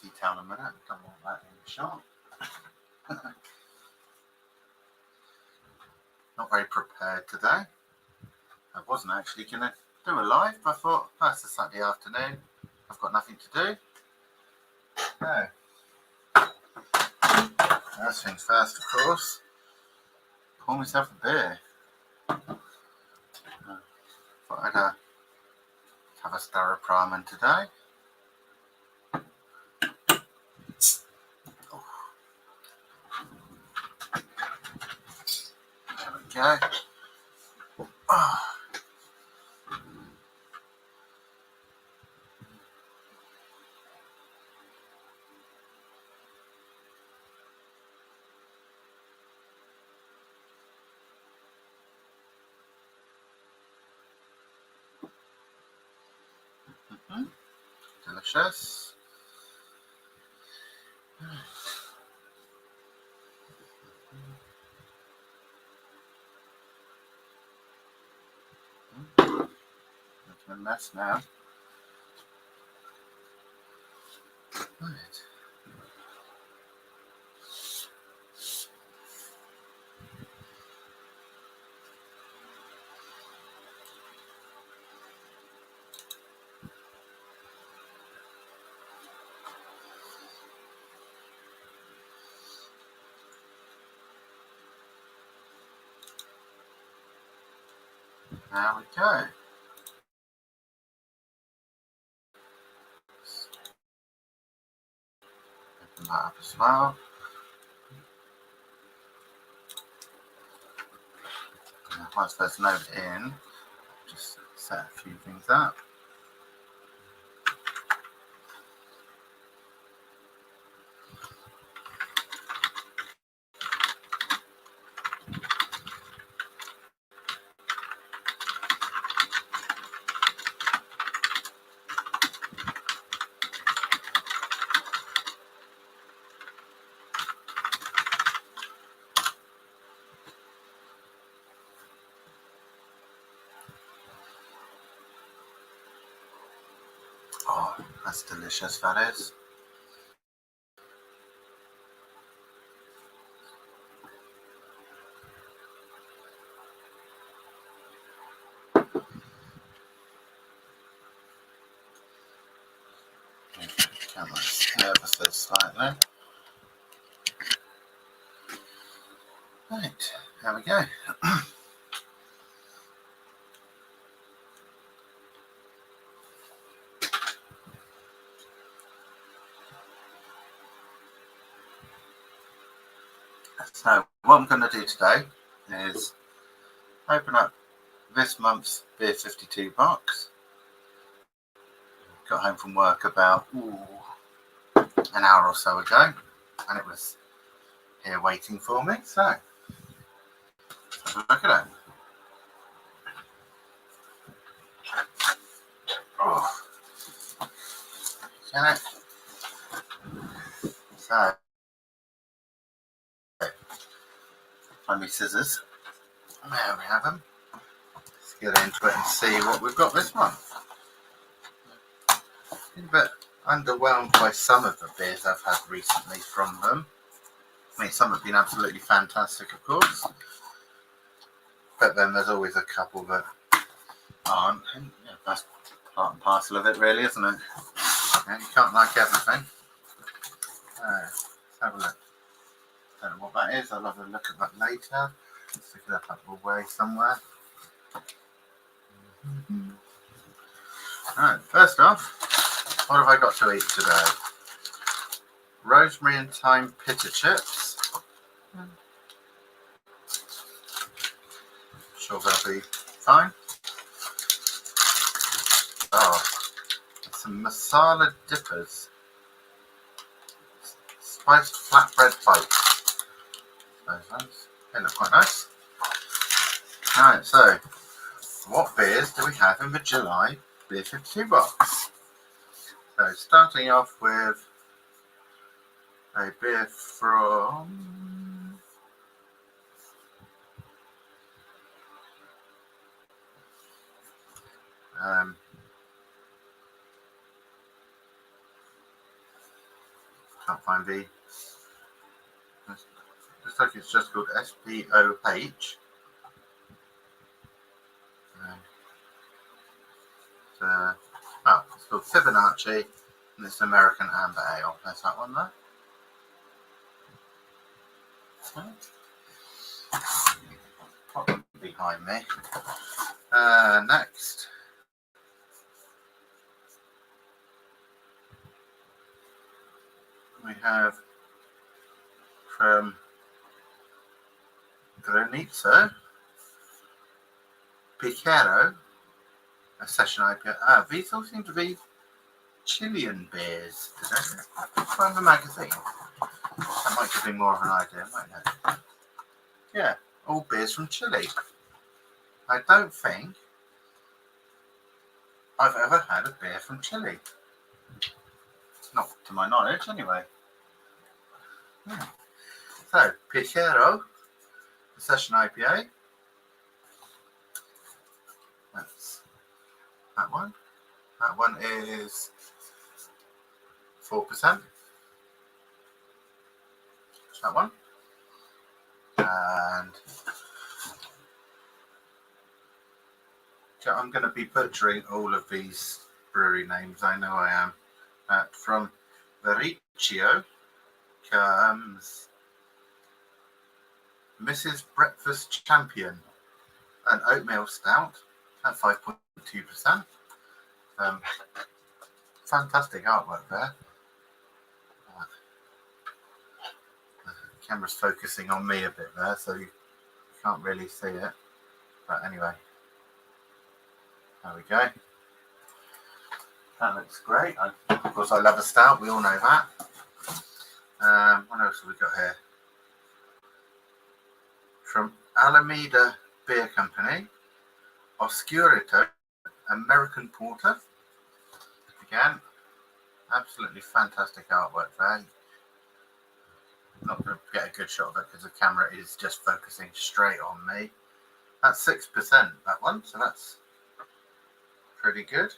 tea towel in a minute. Don't want that in the shot. Not very prepared today. I wasn't actually going to do a live, but I thought, oh, it's a Saturday afternoon. I've got nothing to do. No. First things first, of course. Pour myself a beer. Thought I'd have a Staropramen today. There we go. Oh. Delicious. It's a mess now. Right. There we go. Open that up as well. And once there's no in, just set a few things up. Oh, that's delicious, that is. Camera ever so slightly. Right, there we go. So what I'm going to do today is open up this month's Beer 52 box. Got home from work about an hour or so ago, and it was here waiting for me. So let's have a look at it. Oh, can it? So find me scissors. There we have them. Let's get into it and see what we've got this month. A bit underwhelmed by some of the beers I've had recently from them. I mean, some have been absolutely fantastic, of course, but then there's always a couple that aren't. And, that's part and parcel of it, really, isn't it? And you can't like everything. Let's have a look. Don't know what that is. I'll have a look at that later. Stick it up away somewhere. Alright, first off, what have I got to eat today? Rosemary and thyme pita chips. Sure they'll be fine. Oh, some masala dippers. Spiced flatbread bites. Those ones. They look quite nice. Alright, so what beers do we have in the July Beer52 box? So starting off with a beer from Can't find the. Looks like it's just called SPOH. It's called Fibonacci, and it's American Amber Ale. There's that one there. Pop them behind me. Next, we have from Granito Picaro, a session IPA. These all seem to be Chilean beers today. From the magazine. That might give me more of an idea, mightn't it? Yeah, all beers from Chile. I don't think I've ever had a beer from Chile. Not to my knowledge, anyway. So, Picaro, the session IPA. That's that one. That one is 4%. That one. And I'm going to be butchering all of these brewery names. I know I am. From Vericchio comes Mrs. Breakfast Champion, an oatmeal stout at 5.2%. Fantastic artwork there. The camera's focusing on me a bit there, so you can't really see it. But anyway, there we go. That looks great. Of course, I love a stout. We all know that. What else have we got here? From Alameda Beer Company, Oscurito American Porter. Again, absolutely fantastic artwork there. Not going to get a good shot of it because the camera is just focusing straight on me. That's 6%, that one, so that's pretty good.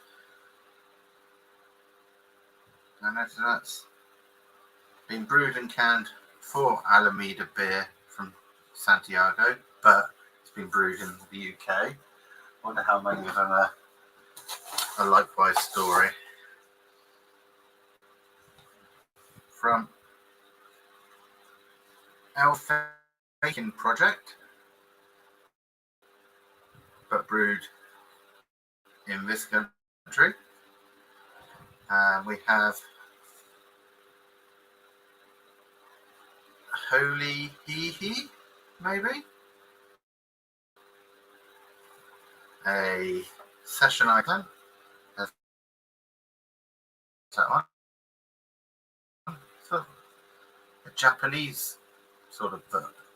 And that's been brewed and canned for Alameda Beer from Santiago, but it's been brewed in the UK. I wonder how many of them are a likewise story. From our Faking Project, but brewed in this country. We have Holy Hee, maybe? A session icon. That's that one. So, a Japanese sort of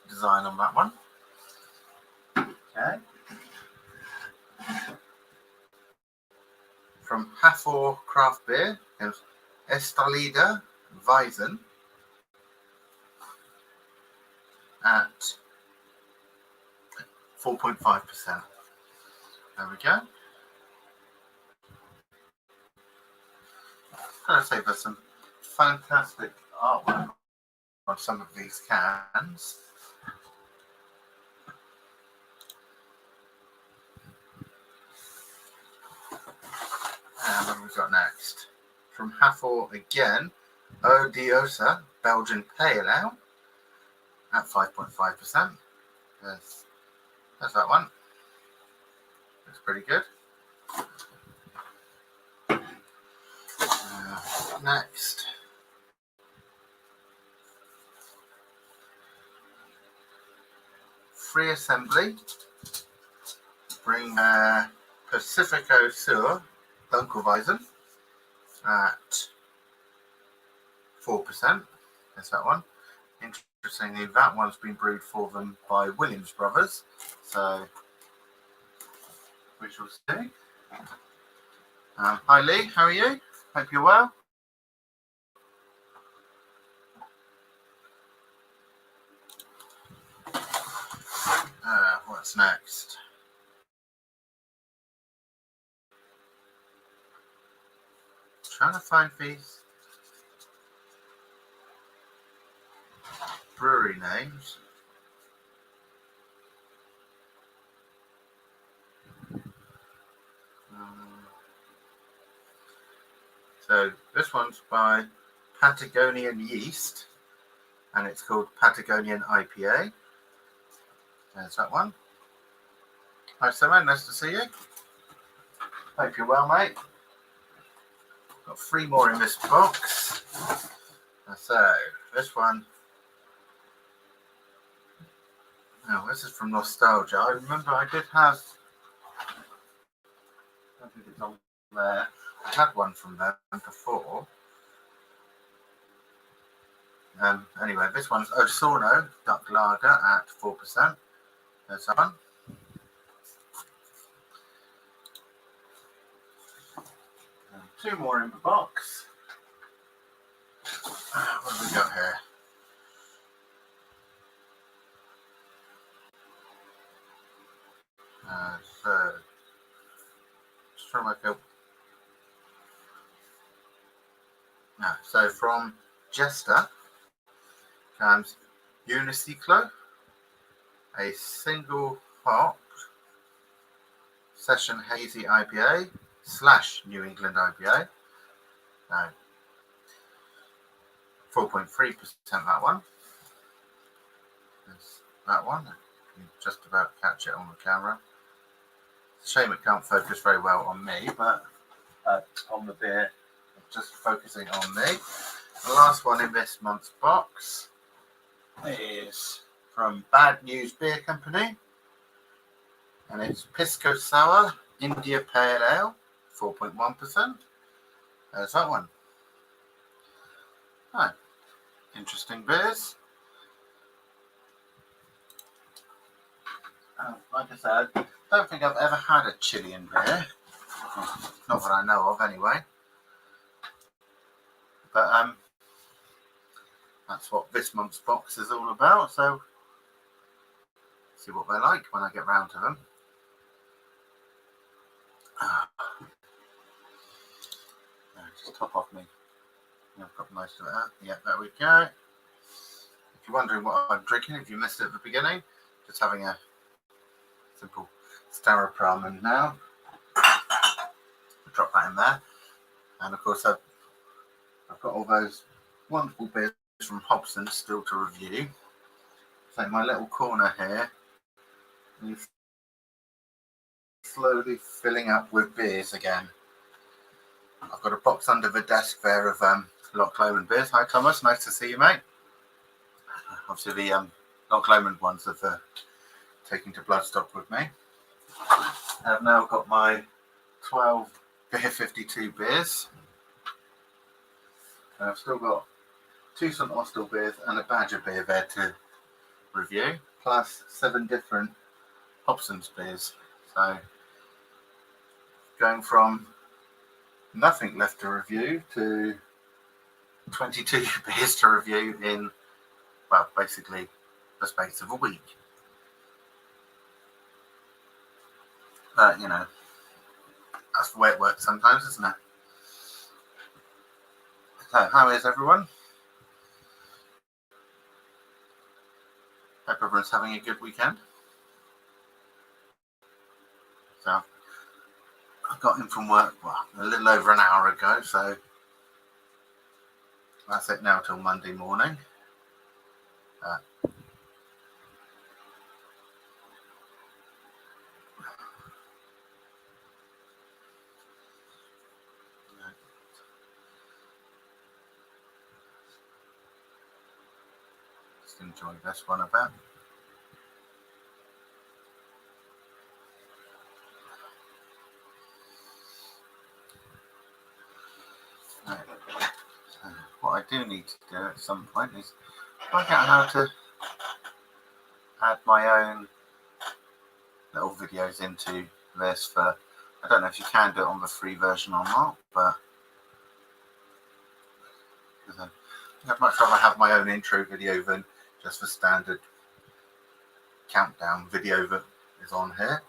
design on that one. Okay. From Hafor Craft Beer, there's Estalida Weizen at 4.5%. There we go. Gotta say, there's some fantastic artwork on some of these cans. And what have we got next? From Hafor again, Odiosa Belgian Pale Ale at 5.5%. There's that one. Looks pretty good. Next. Free Assembly. Bring Pacifico Sur Dunkelweizen at 4%. There's that one. Interestingly, that one's been brewed for them by Williams Brothers. So, we shall see. Hi Lee, how are you? Hope you're well. What's next? Trying to find these. brewery names. So this one's by Patagonian Yeast, and it's called Patagonian IPA. There's that one. Hi Simon, nice to see you. Hope you're well, mate. Got 3 more in this box. So this one, oh, this is from Nostalgia. I remember I did have, I don't think it's on there. I had one from them before. Anyway, this one's Osorno Duck Lager at 4%. There's that one. And 2 more in the box. What have we got here? So, just trying to work out. No, so from Jester comes Uniciclo, a single hop session hazy IPA / New England IPA. 4.3% that one. There's that one. You can just about catch it on the camera. It's a shame it can't focus very well on me, but on the beer, just focusing on me. The last one in this month's box is from Bad News Beer Company, and it's Pisco Sour India Pale Ale, 4.1%. There's that one. Oh, interesting beers. Like I said, I don't think I've ever had a Chilean beer. Not that I know of, anyway. But that's what this month's box is all about. So, see what they're like when I get round to them. Just top off me. I've got most of that. Yeah, there we go. If you're wondering what I'm drinking, if you missed it at the beginning, just having a simple Staropramen now. Drop that in there. And of course, I've got all those wonderful beers from Hobson still to review. So my little corner here is slowly filling up with beers again. I've got a box under the desk there of Loch Lomond beers. Hi Thomas, nice to see you, mate. Obviously the Loch Lomond ones have taken to Bloodstock with me. I've now got my 12 Beer52 beers. And I've still got 2 St Austell beers and a Badger beer there to review, plus 7 different Hobson's beers. So going from nothing left to review to 22 beers to review in, well, basically the space of a week. But, you know, that's the way it works sometimes, isn't it? So, how is everyone? Hope everyone's having a good weekend. So, I got in from work, well, a little over an hour ago, so that's it now till Monday morning. Just enjoy this one a bit. What I do need to do at some point is work out how to add my own little videos into this for, I don't know if you can do it on the free version or not, but I'd much rather have my own intro video than just the standard countdown video that is on here.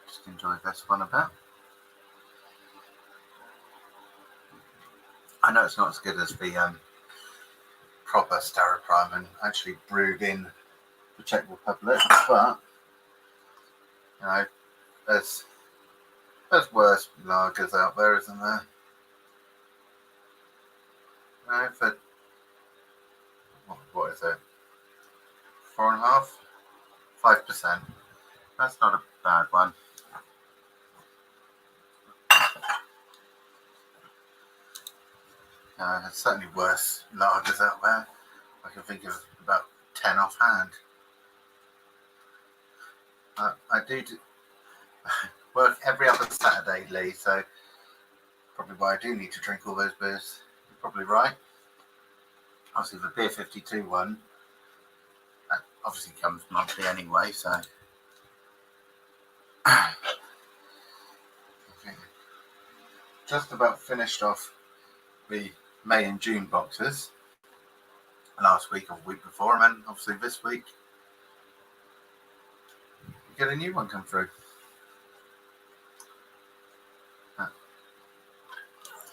Just enjoy this one a bit. know it's not as good as the proper Staroprime and actually brewed in the Czech Republic, but you know, there's worse lagers out there, isn't there? You know, for what is it? 4.5%, 5%. That's not a bad one. There's certainly worse lagers out there. I can think of about 10 offhand. I do work every other Saturday, Lee, so probably why I do need to drink all those beers. You're probably right. Obviously, the Beer52 one, that obviously comes monthly anyway, so. Okay. Just about finished off the May and June boxes last week or the week before, and then obviously this week we get a new one come through.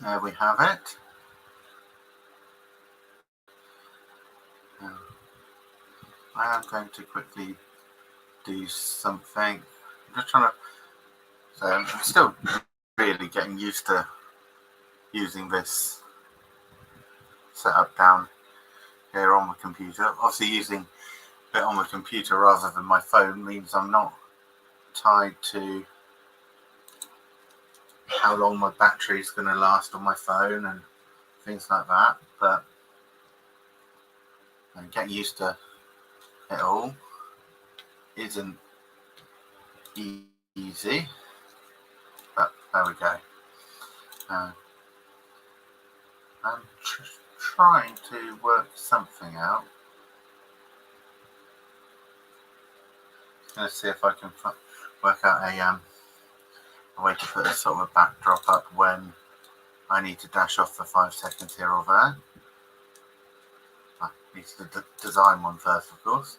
There we have it. I am going to quickly do something. I'm just trying to. So I'm still really getting used to using this setup down here on the computer. Obviously, using it on the computer rather than my phone means I'm not tied to how long my battery is going to last on my phone and things like that. But getting used to it all isn't easy. But there we go. I'm trying to work something out. Let's see if I can work out a way to put a sort of a backdrop up when I need to dash off for 5 seconds here or there. I need to design one first, of course.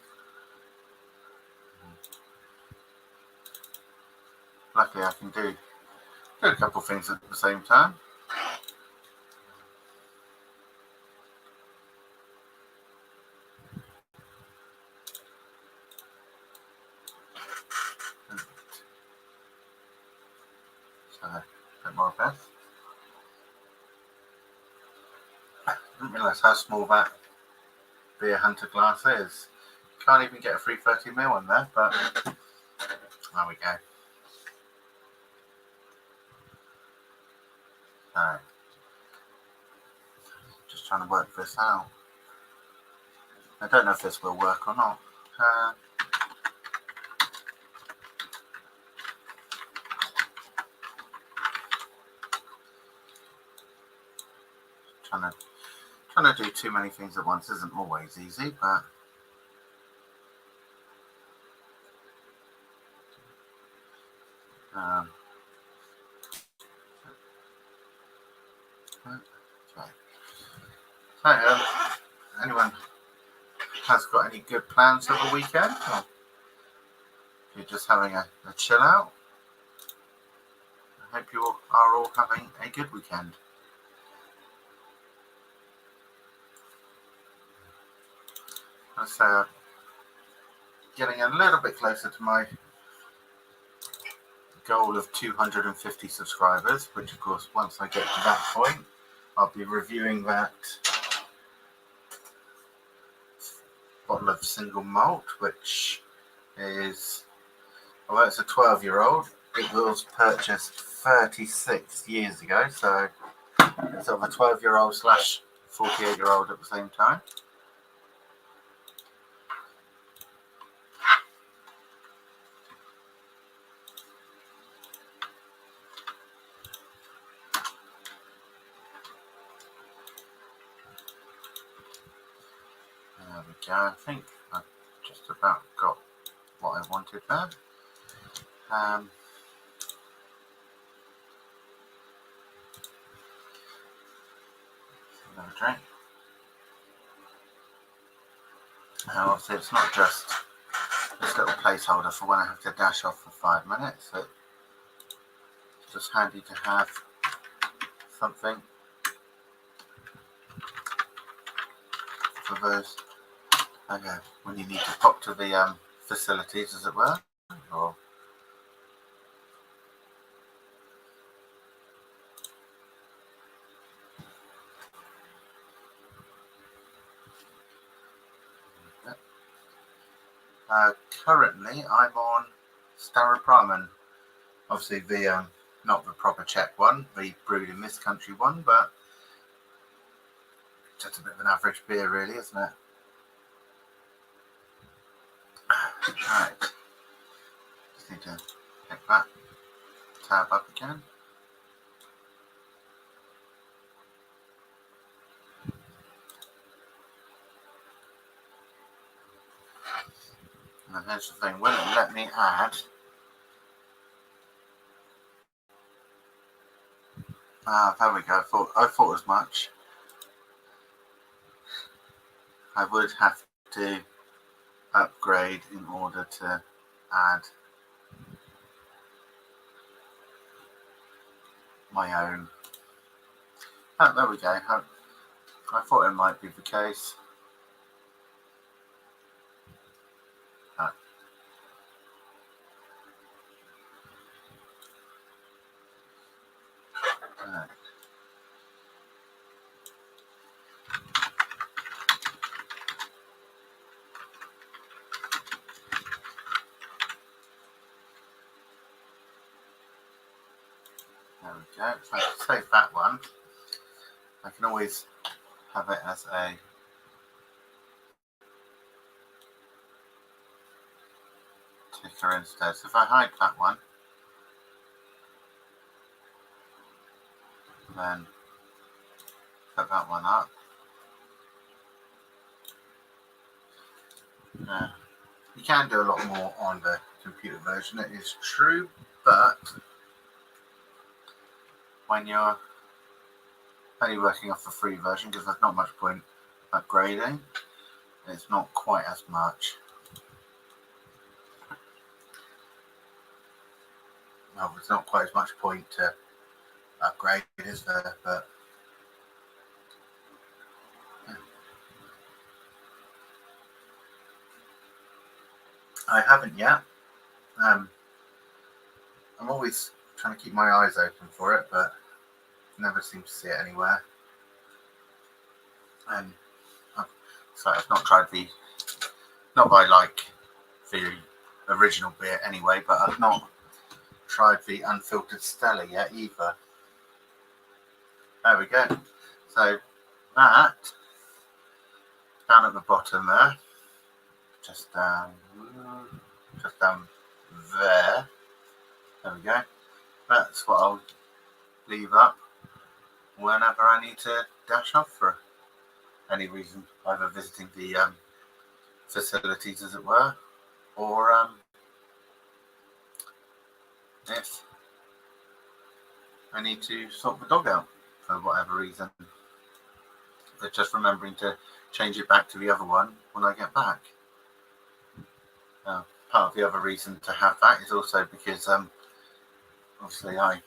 Luckily, I can do a couple of things at the same time. So, a bit more of that. I didn't realise how small that Beer Hunter glass is. Can't even get a 330ml in there, but there we go. So, just trying to work this out. I don't know if this will work or not. Trying to do too many things at once isn't always easy, but okay. So, anyone has got any good plans for the weekend? Or if you're just having a chill out, I hope you are all having a good weekend. So, getting a little bit closer to my goal of 250 subscribers, which of course once I get to that point I'll be reviewing that bottle of single malt, which is, although it's a 12-year-old, it was purchased 36 years ago, so it's sort of a 12-year-old slash 48-year-old at the same time. There we go. I think I've just about got what I wanted there. Another drink. Now obviously it's not just this little placeholder for when I have to dash off for 5 minutes. It's just handy to have something for those. Okay, when you need to pop to the facilities, as it were, or currently I'm on Staropramen, obviously the not the proper Czech one, the brewed in this country one, but just a bit of an average beer, really, isn't it? Right, just need to pick that tab up again. And here's the thing, will it let me add? There we go. I thought as much. I would have to upgrade in order to add my own. Oh, there we go. I thought it might be the case. There we go. So to save that one, I can always have it as a ticker instead. So if I hide that one, then put that one up. You can do a lot more on the computer version, it is true, but when you're only working off the free version, because there's not much point upgrading, it's not quite as much. Well, there's not quite as much point to upgrade, is there? But I haven't yet. I'm always trying to keep my eyes open for it, but never seem to see it anywhere. And so I've not tried not that I like the original beer anyway, but I've not tried the unfiltered Stella yet either. There we go. So that down at the bottom there, just down there. There we go. That's what I'll leave up whenever I need to dash off for any reason, either visiting the facilities, as it were, or if I need to sort the dog out for whatever reason. But just remembering to change it back to the other one when I get back. Part of the other reason to have that is also because obviously I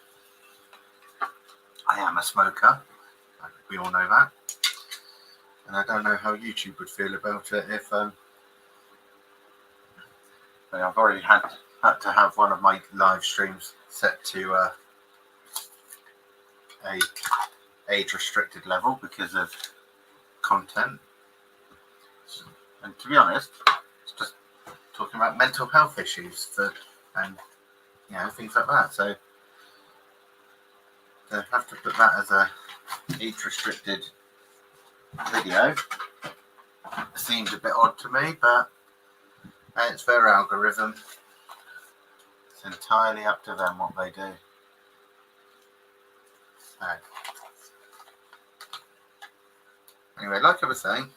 am a smoker. We all know that. And I don't know how YouTube would feel about it if I've already had to have one of my live streams set to a age restricted level because of content. And to be honest, it's just talking about mental health issues and things like that. So to have to put that as a age restricted video seems a bit odd to me, but it's their algorithm. It's entirely up to them what they do. So, anyway, like I was saying,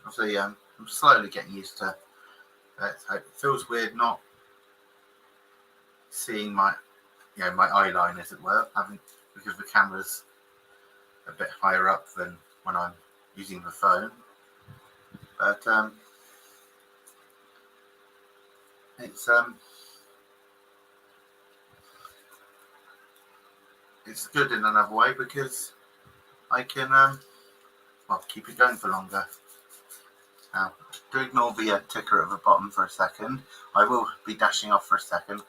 obviously I'm slowly getting used to it. It feels weird not seeing my eye line, as it were, because the camera's a bit higher up than when I'm using the phone. But it's good in another way because I can keep it going for longer. Now, do ignore the ticker at the bottom for a second. I will be dashing off for a second.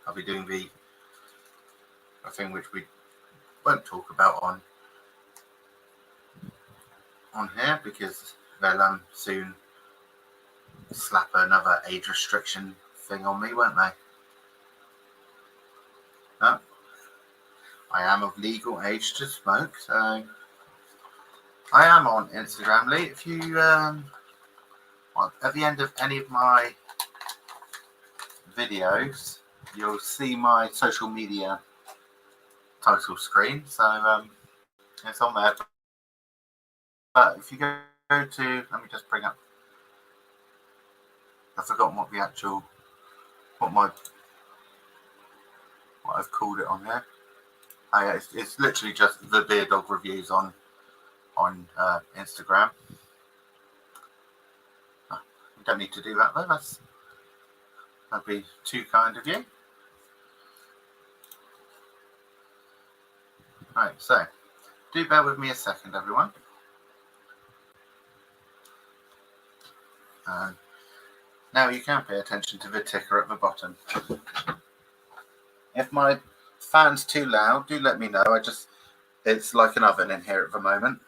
I'll be doing a thing which we won't talk about on here because they'll soon slap another age restriction thing on me, won't they? No, I am of legal age to smoke, so I am on Instagram. Lee, if you well, at the end of any of my videos, you'll see my social media title screen, so it's on there. But if you go to, let me just bring up, I've forgotten what I've called it on here. Oh, yeah, it's literally just the Beer Dog Reviews on Instagram. Oh, you don't need to do that though. That'd be too kind of you. Right, so do bear with me a second, everyone. Now you can pay attention to the ticker at the bottom. If my fan's too loud, do let me know. It's like an oven in here at the moment.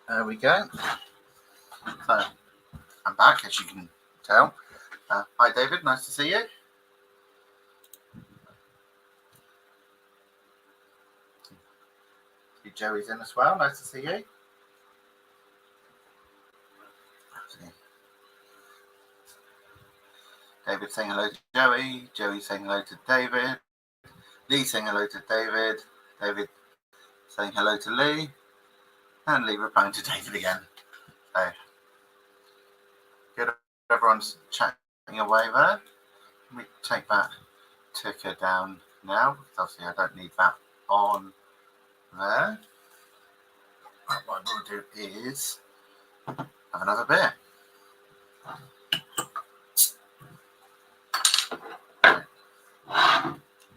There we go. So I'm back, as you can tell. Hi, David. Nice to see you. Joey's in as well. Nice to see you. David saying hello to Joey. Joey saying hello to David. Lee saying hello to David. David saying hello to Lee. And Lee replying to David again. So good. Everyone's chatting away there. Let me take that ticker down now, because obviously I don't need that on there. What I will do is have another beer.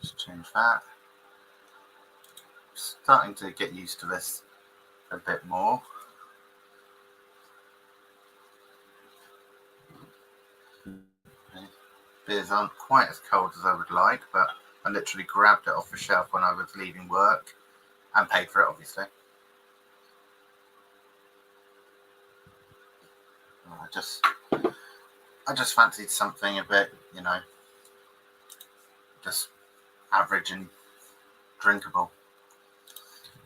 Just change that. starting to get used to this a bit more. Beers aren't quite as cold as I would like, but I literally grabbed it off the shelf when I was leaving work and paid for it, obviously. I just fancied something a bit, you know, just average and drinkable.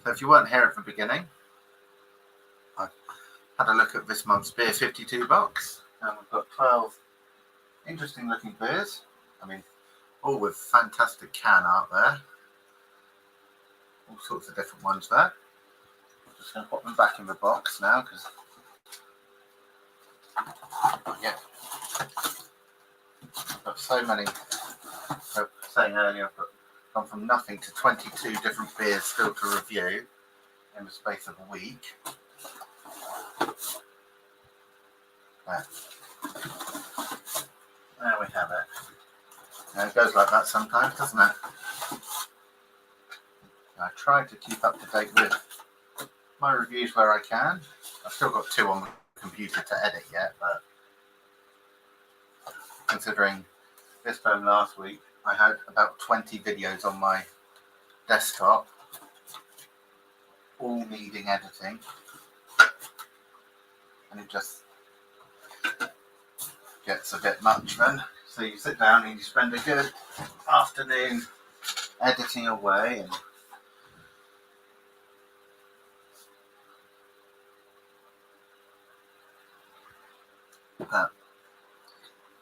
So if you weren't here at the beginning, I had a look at this month's Beer52 box, and we've got 12 interesting looking beers. I mean, all with fantastic can art there. All sorts of different ones there. I'm just going to put them back in the box now because, yeah, I've got so many. I was saying earlier, I've gone from nothing to 22 different beers still to review in the space of a week. There we have it. Now it goes like that sometimes, doesn't it? I try to keep up to date with my reviews where I can. I've still got 2 on the computer to edit yet, but considering this time last week, I had about 20 videos on my desktop, all needing editing, and it just gets a bit much then. So you sit down and you spend a good afternoon editing away, and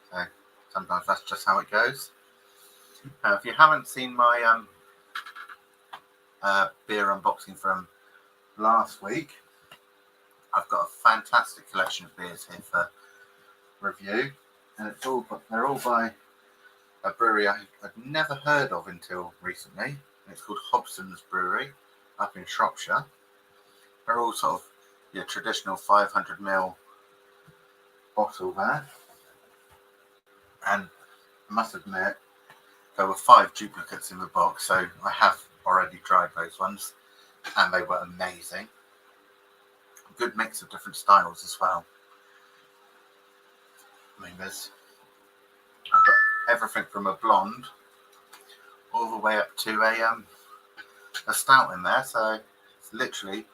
so sometimes that's just how it goes. If you haven't seen my beer unboxing from last week, I've got a fantastic collection of beers here for review, and they're all by a brewery I'd never heard of until recently, and it's called Hobson's Brewery up in Shropshire. They're all sort of your traditional 500ml bottle there, and I must admit there were 5 duplicates in the box, so I have already tried those ones and they were amazing. A good mix of different styles as well. I mean, I've got everything from a blonde all the way up to a stout in there, so it's literally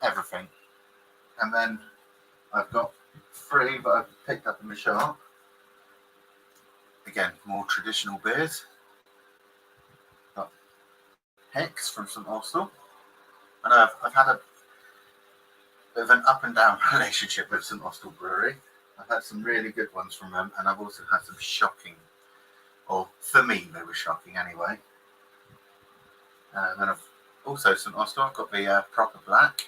everything. And then I've got 3 that I've picked up in the shop. Again, more traditional beers. Got Hex from St Austell. I know I've had a bit of an up and down relationship with St Austell Brewery. I've had some really good ones from them, and I've also had some shocking, or for me they were shocking anyway. And then I've also St Austell, I've got the Proper Black,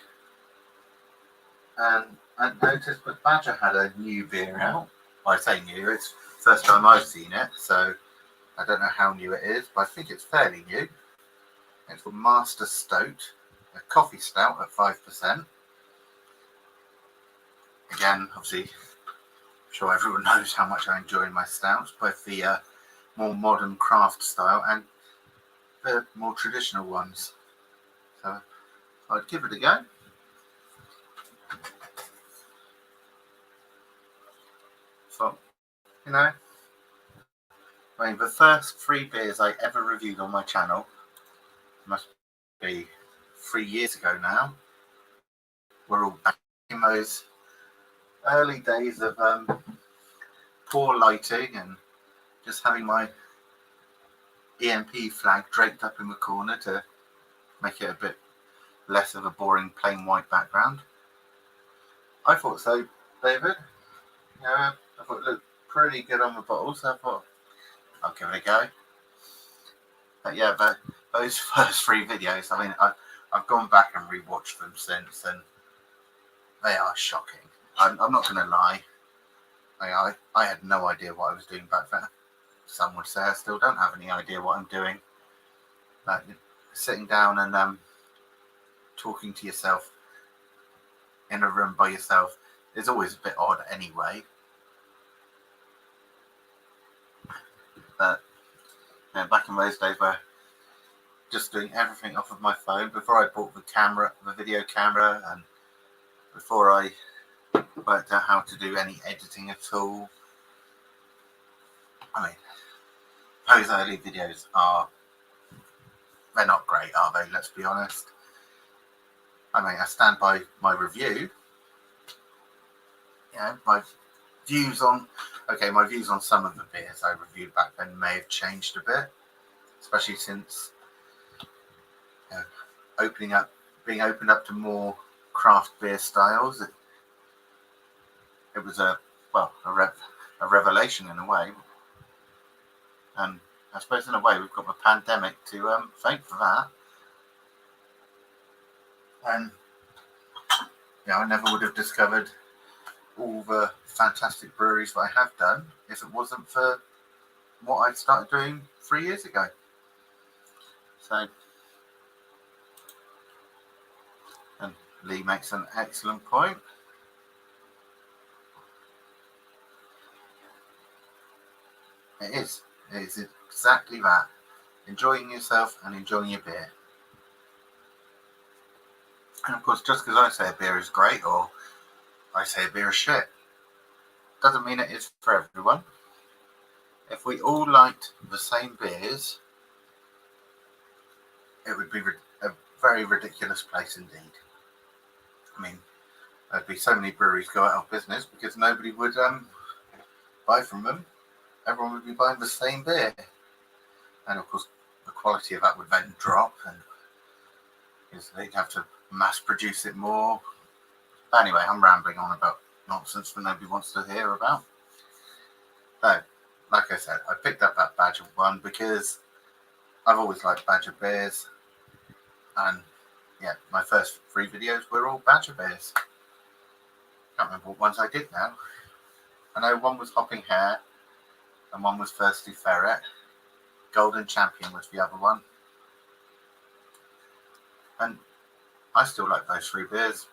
and I noticed that Badger had a new beer out. Well, I say new, it's the first time I've seen it, so I don't know how new it is, but I think it's fairly new. It's called Master Stout, a coffee stout at 5%. Again, obviously, I'm sure everyone knows how much I enjoy my stouts, both the more modern craft style and the more traditional ones. So I'd give it a go. So, you know, I mean, the first 3 beers I ever reviewed on my channel must be 3 years ago now. We're all back in those early days of poor lighting and just having my EMP flag draped up in the corner to make it a bit less of a boring plain white background. I thought so, David. You know, I thought it looked pretty good on the bottle, so I thought I'll give it a go. But yeah, but those first 3 videos, I mean, I've gone back and rewatched them since, and they are shocking. I'm not going to lie. I had no idea what I was doing back then. Some would say I still don't have any idea what I'm doing. But sitting down and talking to yourself in a room by yourself is always a bit odd anyway. But you know, back in those days where just doing everything off of my phone before I bought the video camera, and before I worked out how to do any editing at all. I mean, those early videos they're not great, are they? Let's be honest. I mean, I stand by my review. My views on some of the beers I reviewed back then may have changed a bit, especially since being opened up to more craft beer styles. It was a revelation in a way, and I suppose in a way we've got the pandemic to thank for that. And I never would have discovered all the fantastic breweries that I have done if it wasn't for what I started doing 3 years ago. So, and Lee makes an excellent point. It is exactly that. Enjoying yourself and enjoying your beer. And of course, just because I say a beer is great or I say a beer is shit, doesn't mean it is for everyone. If we all liked the same beers, it would be a very ridiculous place indeed. I mean, there'd be so many breweries go out of business because nobody would buy from them. Everyone would be buying the same beer. And of course, the quality of that would then drop, and they'd have to mass produce it more. But anyway, I'm rambling on about nonsense that nobody wants to hear about. So, like I said, I picked up that Badger one because I've always liked Badger beers, and my first 3 videos were all Badger beers. Can't remember what ones I did now. I know one was Hopping Hare, and one was Thirsty Ferret. Golden Champion was the other one. And I still like those 3 beers.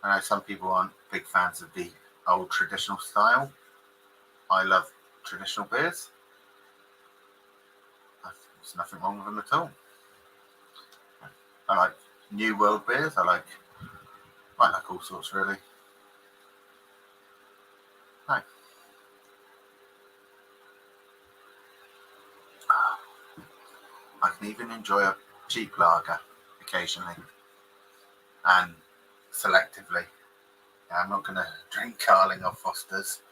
I know some people aren't big fans of the old traditional style. I love traditional beers. There's nothing wrong with them at all. I like New World beers. I like all sorts, really. Right. I can even enjoy a cheap lager occasionally and selectively. I'm not going to drink Carling or Foster's,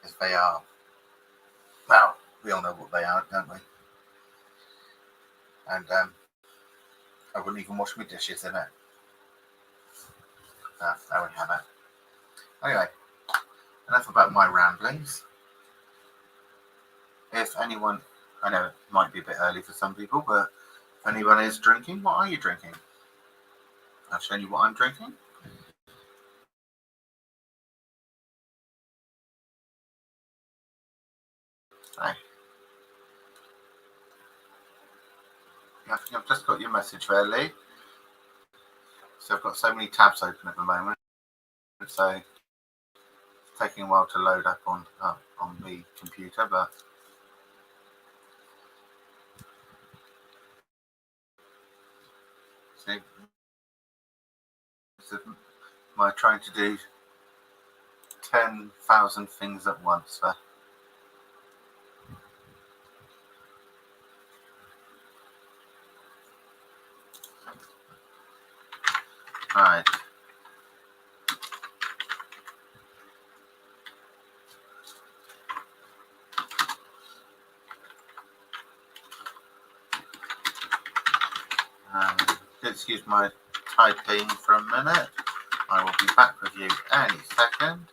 because they are, well, we all know what they are, don't we? And I wouldn't even wash my dishes in it. I would have it. Anyway, enough about my ramblings. If anyone, I know it might be a bit early for some people, but if anyone is drinking, what are you drinking? I'll show you what I'm drinking. Hi. I think I've just got your message there, Lee. So I've got so many tabs open at the moment, so it's taking a while to load up on the computer, but see, this is my trying to do 10,000 things at once there. Right. Excuse my typing for a minute. I will be back with you any second.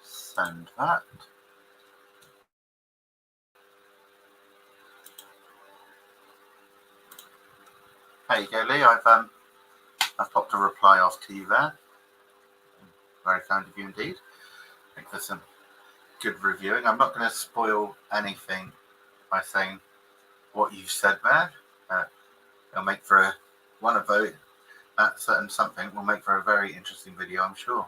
Send that. There you go, Lee. I've popped a reply off to you there. Very kind of you indeed. I think there's some good reviewing. I'm not going to spoil anything by saying what you've said there. It'll make for one of that certain something will make for a very interesting video, I'm sure.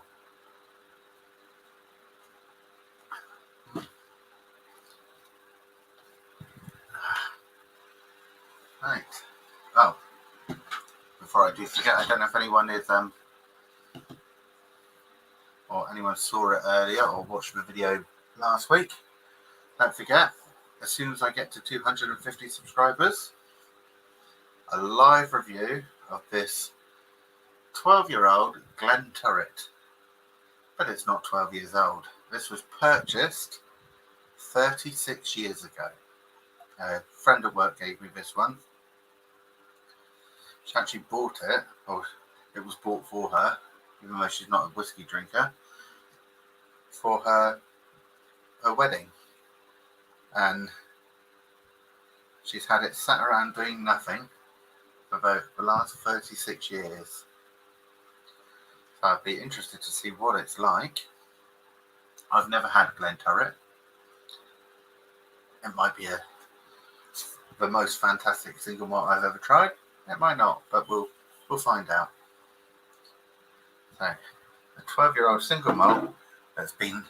Right. Oh, before I do forget, I don't know if anyone is or anyone saw it earlier or watched the video last week. Don't forget, as soon as I get to 250 subscribers, a live review of this 12-year-old Glen Turret. But it's not 12 years old. This was purchased 36 years ago. A friend at work gave me this one. She actually bought it, or it was bought for her, even though she's not a whiskey drinker, for her wedding. And she's had it sat around doing nothing for about the last 36 years. So I'd be interested to see what it's like. I've never had Glen Turret. It might be the most fantastic single malt I've ever tried. It might not, but we'll find out. So, a 12-year-old single malt that's been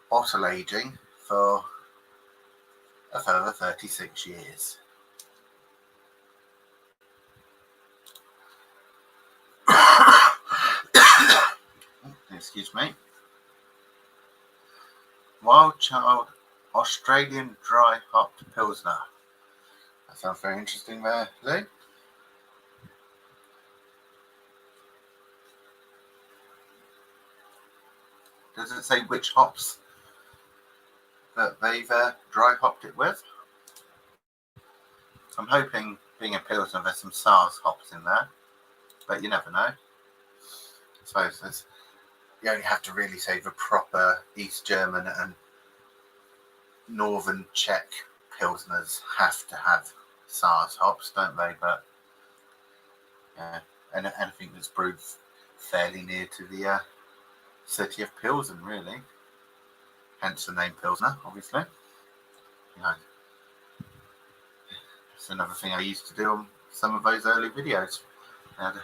bottle aging for a further 36 years. Excuse me. Wild Child Australian Dry Hopped Pilsner. That sounds very interesting there, Lou. Does it say which hops that they've dry hopped it with? I'm hoping, being a Pilsner, there's some SARS hops in there, but you never know. I suppose you only have to really say the proper East German and Northern Czech Pilsners have to have SARS hops, don't they? But yeah, and anything that's brewed fairly near to the city of Pilsen, really. Hence the name Pilsner, obviously. You know, it's another thing I used to do on some of those early videos. I had to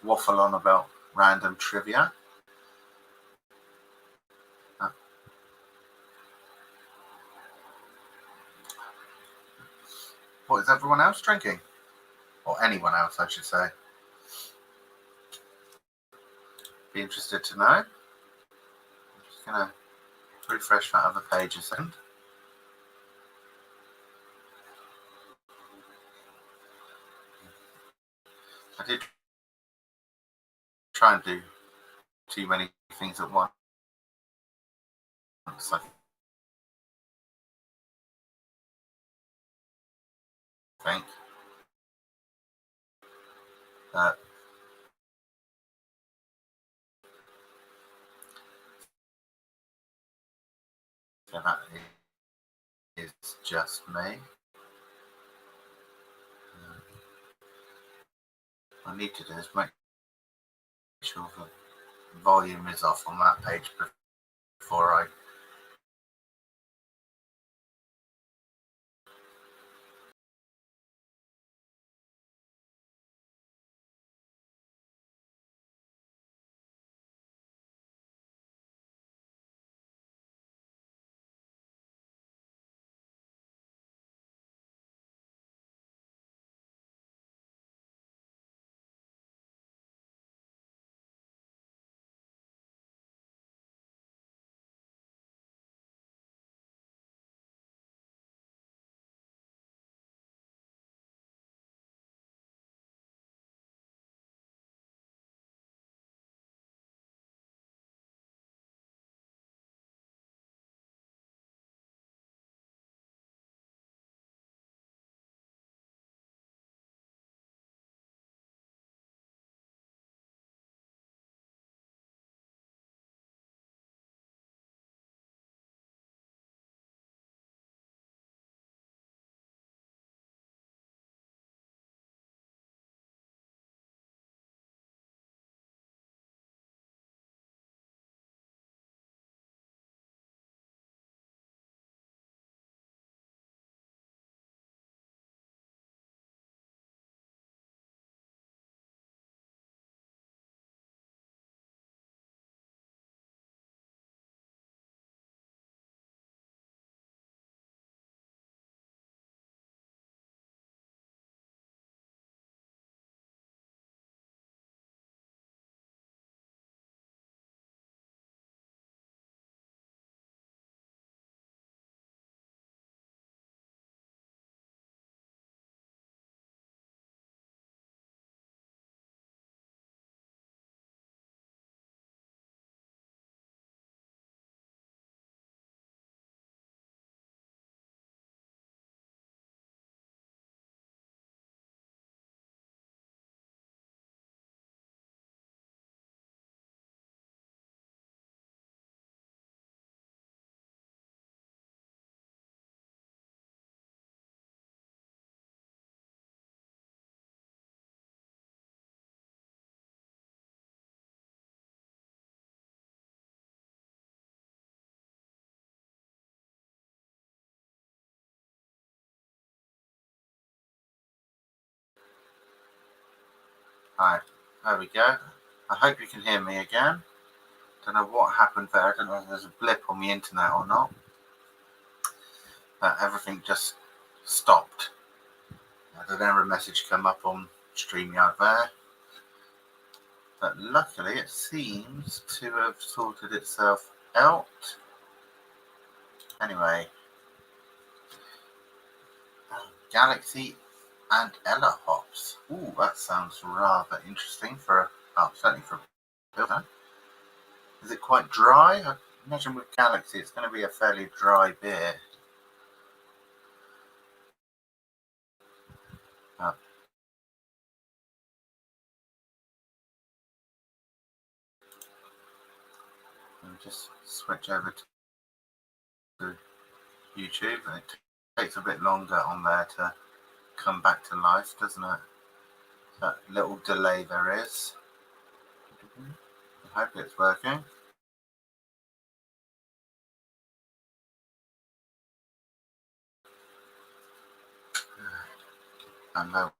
waffle on about random trivia. What is everyone else drinking? Or anyone else, I should say. Be interested to know. I'm just going to refresh that other page a second. I did try and do too many things at once. I think that that is just me. What I need to do is make sure the volume is off on that page before I Right, there we go. I hope you can hear me again. Don't know what happened there. I don't know if there's a blip on the internet or not. But everything just stopped. I had an error message come up on StreamYard there. But luckily it seems to have sorted itself out. Anyway. Galaxy and Ella hops. Ooh, that sounds rather interesting for certainly for a builder. Is it quite dry? I imagine with Galaxy it's going to be a fairly dry beer. Let me just switch over to YouTube. It takes a bit longer on there to come back to life, doesn't it? That little delay there is. I hope it's working. And there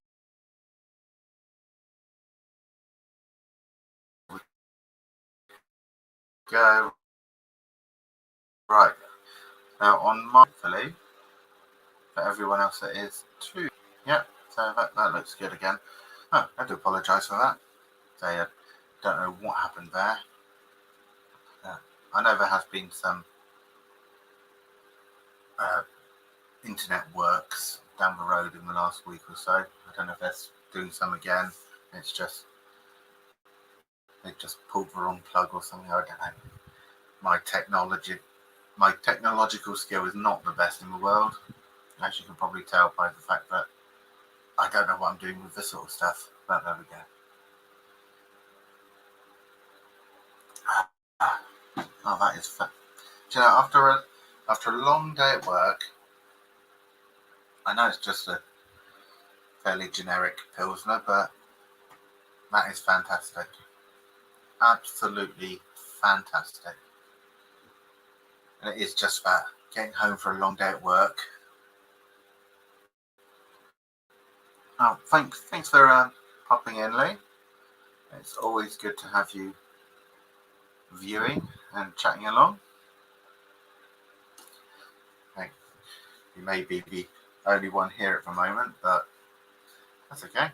we go. Right. Now on monthly, for everyone else it is too. Yep, so that looks good again. Oh, I do apologise for that. I don't know what happened there. I know there has been some internet works down the road in the last week or so. I don't know if they're doing some again. It's just they just pulled the wrong plug or something. I don't know. My technological skill is not the best in the world, as you can probably tell by the fact that I don't know what I'm doing with this sort of stuff. But there we go. Oh, that is fun. Do you know, after a long day at work, I know it's just a fairly generic Pilsner, but that is fantastic. Absolutely fantastic. And it is just that, getting home for a long day at work. Oh, thanks for popping in, Lee. It's always good to have you viewing and chatting along. You may be the only one here at the moment, but that's okay.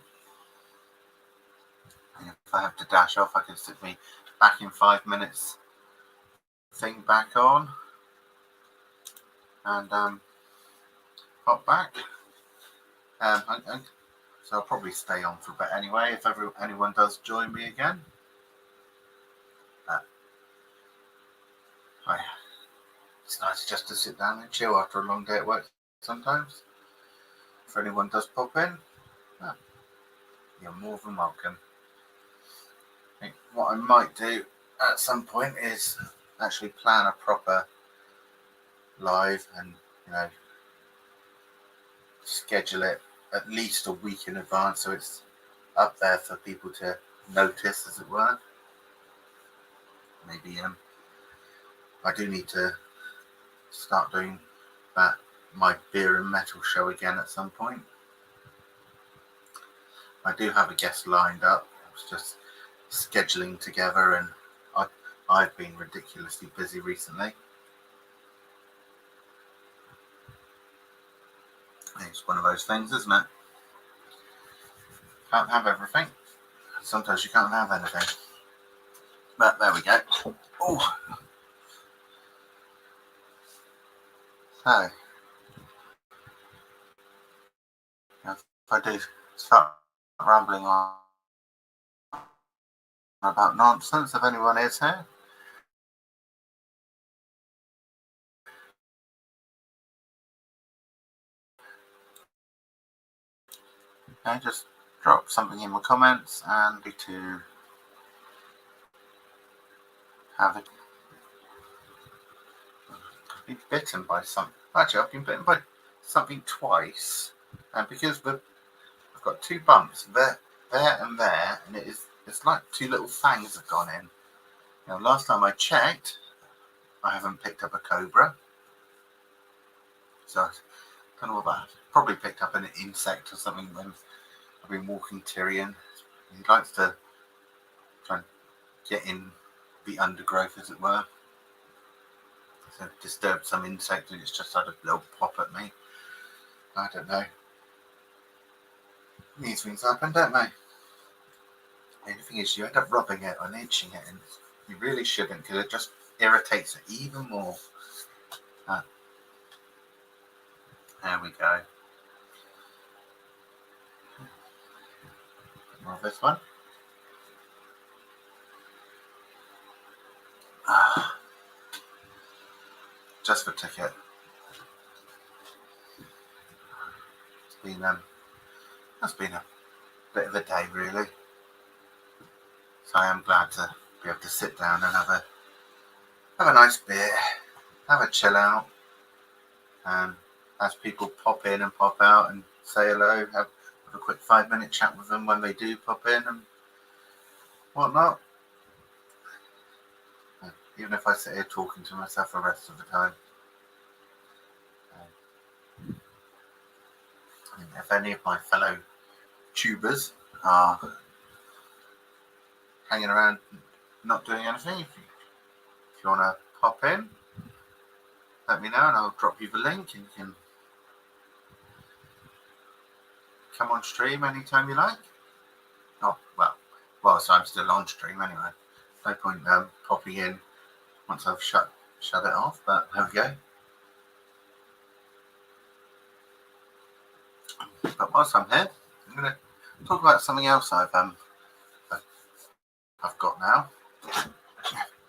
And if I have to dash off, I can stick me back in 5 minutes thing back on and pop back. So I'll probably stay on for a bit anyway if anyone does join me again. It's nice just to sit down and chill after a long day at work sometimes. If anyone does pop in, you're more than welcome. What I might do at some point is actually plan a proper live and, schedule it at least a week in advance so it's up there for people to notice, as it were. Maybe I do need to start doing my beer and metal show again at some point. I do have a guest lined up. It's just scheduling together, and I've been ridiculously busy recently. It's one of those things, isn't it? Can't have everything. Sometimes you can't have anything. But there we go. Oh. So, if I do start rambling on about nonsense, if anyone is here, just drop something in the comments and to have it be bitten by something. Actually, I've been bitten by something twice, and because I've got 2 bumps there and there, and it's like 2 little fangs have gone in. Last time I checked, I haven't picked up a cobra, so I don't know what that. Probably picked up an insect or something when I've been walking Tyrion. He likes to try and get in the undergrowth, as it were. So disturb some insect, and it's just had a little pop at me. I don't know. These things happen, don't they? And the thing is, you end up rubbing it and itching it, and you really shouldn't, because it just irritates it even more. There we go. More of this one. Just for ticket. It's been a bit of a day, really. So I am glad to be able to sit down and have a nice beer, have a chill out, and as people pop in and pop out and say hello, have a quick 5-minute chat with them when they do pop in and whatnot. Even if I sit here talking to myself the rest of the time. If any of my fellow tubers are hanging around not doing anything, if you want to pop in, let me know and I'll drop you the link and you can come on stream anytime you like. Oh, well, whilst I'm still on stream anyway. No point popping in once I've shut it off, but there we go. But whilst I'm here, I'm going to talk about something else I've got now.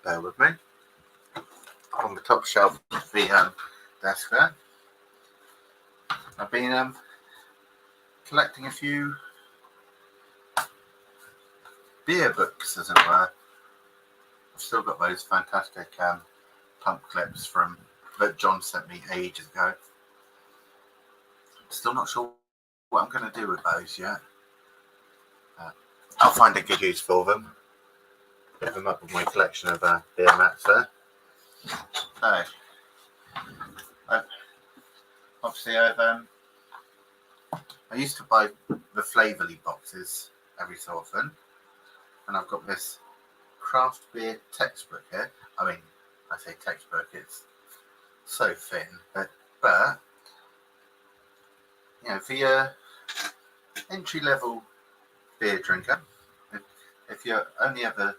Bear with me. On the top shelf of the desk there, I've been collecting a few beer books, as it were. I've still got those fantastic pump clips that John sent me ages ago. Still not sure what I'm going to do with those yet. I'll find a good use for them. Get them up with my collection of beer mats there. So, I used to buy the Flavorly boxes every so often, and I've got this craft beer textbook here. I mean, I say textbook, it's so thin, but you know, for your entry-level beer drinker, if you've only ever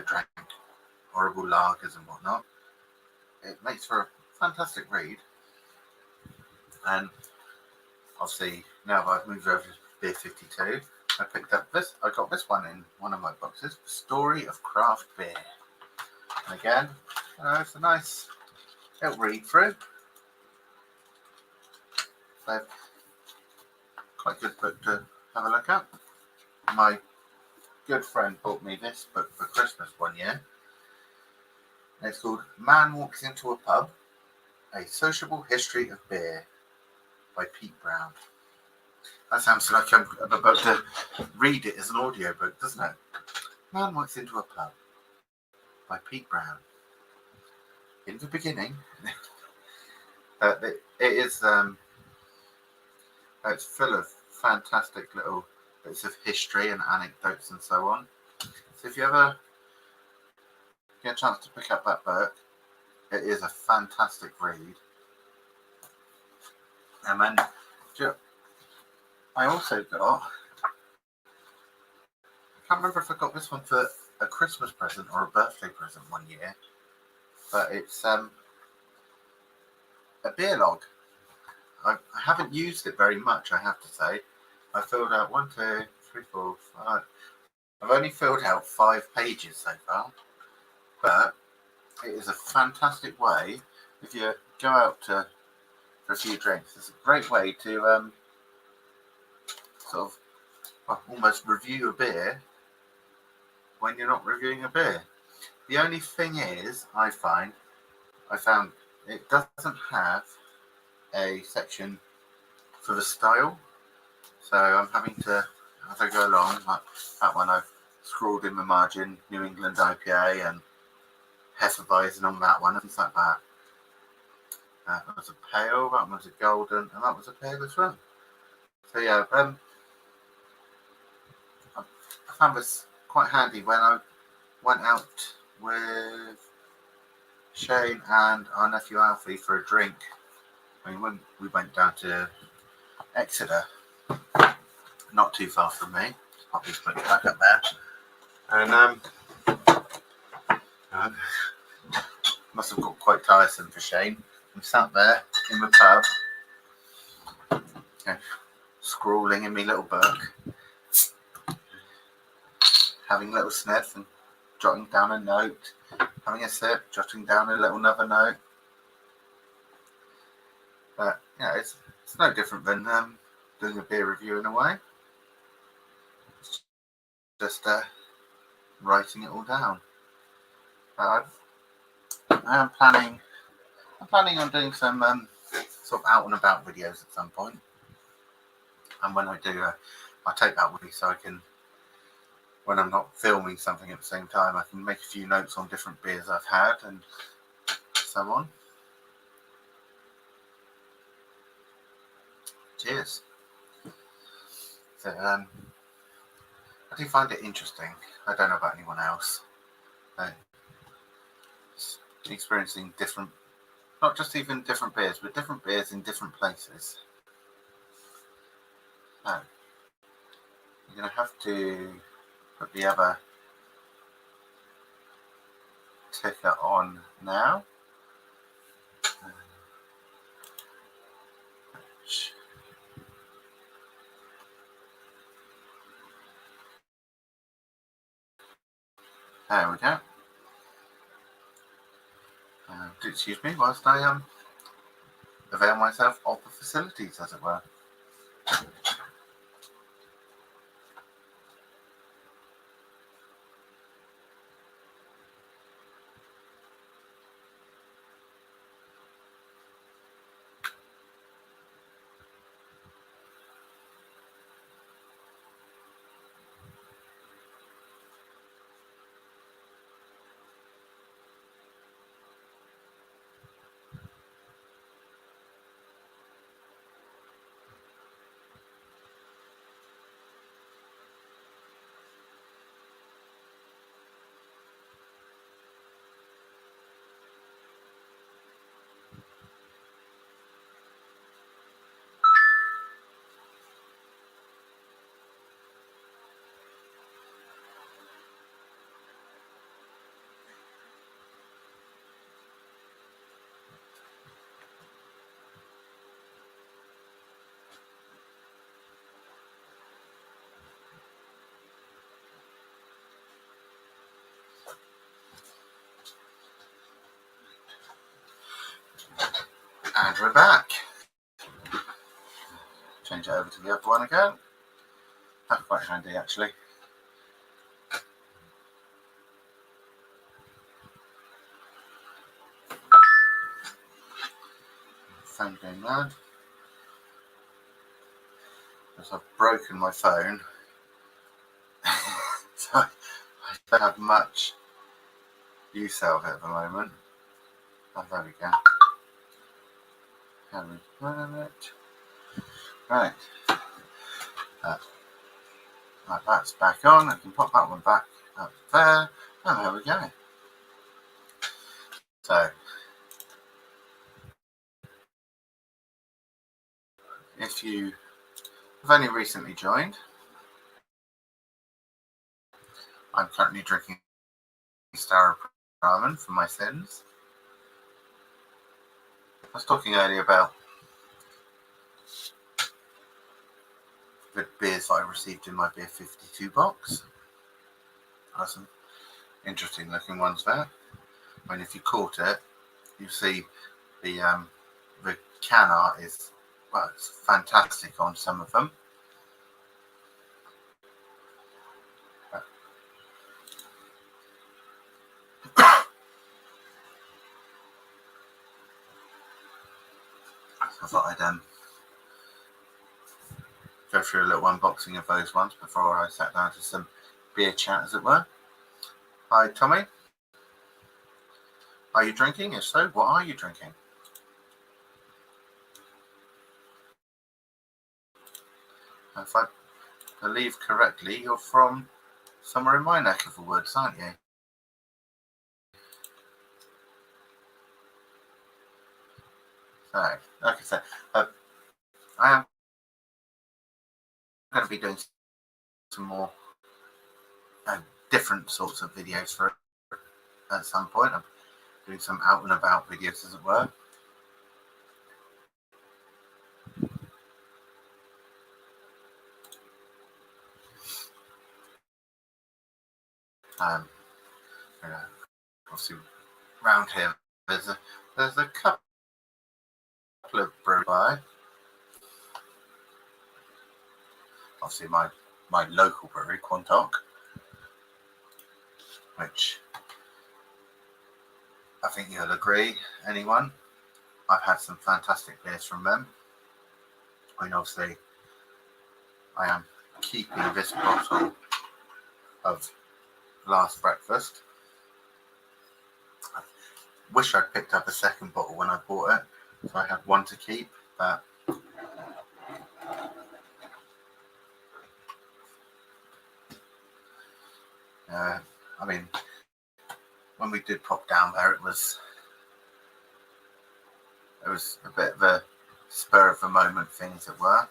drank horrible lagers and whatnot, it makes for a fantastic read. And obviously now that I've moved over to Beer52, I picked up this. I got this one in one of my boxes, The Story of Craft Beer. And again, it's a nice little read through. So, quite a good book to have a look at. My good friend bought me this book for Christmas one year. And it's called Man Walks into a Pub, A Sociable History of Beer by Pete Brown. That sounds like I'm about to read it as an audiobook, doesn't it? Man Walks into a Pub by Pete Brown. In the beginning, it is it's full of fantastic little bits of history and anecdotes and so on. So if you ever get a chance to pick up that book, it is a fantastic read. And then I also got, I can't remember if I got this one for a Christmas present or a birthday present one year, but it's a beer log. I haven't used it very much, I have to say. I filled out 1, 2, 3, 4, 5. I've only filled out 5 pages so far, but it is a fantastic way if you go out for a few drinks. It's a great way to almost review a beer when you're not reviewing a beer. The only thing is, I found it doesn't have a section for the style, so I'm having to, as I go along, like that one I've scrawled in the margin, New England IPA and Hefeweizen on that one, and things like that. That was a pale, that was a golden, and that was a pale as well. So yeah, found this quite handy when I went out with Shane and our nephew Alfie for a drink. I mean, when we went down to Exeter, not too far from me, pop these books back up there, and must have got quite tiresome for Shane. We sat there in the pub, scrawling in my little book, having a little sniff and jotting down a note, having a sip, jotting down another note. But yeah, it's no different than doing a beer review in a way. It's just writing it all down. But I'm planning on doing some sort of out and about videos at some point. And when I do, I take that with me so I can, when I'm not filming something at the same time, I can make a few notes on different beers I've had and so on. Cheers. So, I do find it interesting. I don't know about anyone else. Experiencing different, not just even different beers, but different beers in different places. So, you're going to have to put the other ticker on now. There we go. Excuse me whilst I avail myself of the facilities, as it were. And we're back. Change it over to the other one again. That's quite handy, actually. Phone going mad. Because I've broken my phone. So I don't have much use out of it at the moment. Oh, there we go. Right. That's back on. I can pop that one back up there. And there we go. So, if you have only recently joined, I'm currently drinking Star Ramen for my sins. I was talking earlier about the beers that I received in my Beer52 box. There's some interesting looking ones there. I mean, if you caught it, you see the can art is, well, it's fantastic on some of them. I thought I'd go through a little unboxing of those ones before I sat down to some beer chat, as it were. Hi, Tommy. Are you drinking? If so, what are you drinking? If I believe correctly, you're from somewhere in my neck of the woods, aren't you? So, like I said, I am going to be doing some more different sorts of videos for it at some point. I'm doing some out and about videos, as it were. Obviously, around here there's a couple of breweries by. Obviously, my local brewery, Quantock, which I think you'll agree, anyone. I've had some fantastic beers from them. I mean, obviously, I am keeping this bottle of last breakfast. I wish I'd picked up a second bottle when I bought it, so I had one to keep, but I mean, when we did pop down there, it was a bit of a spur of the moment thing, as it were.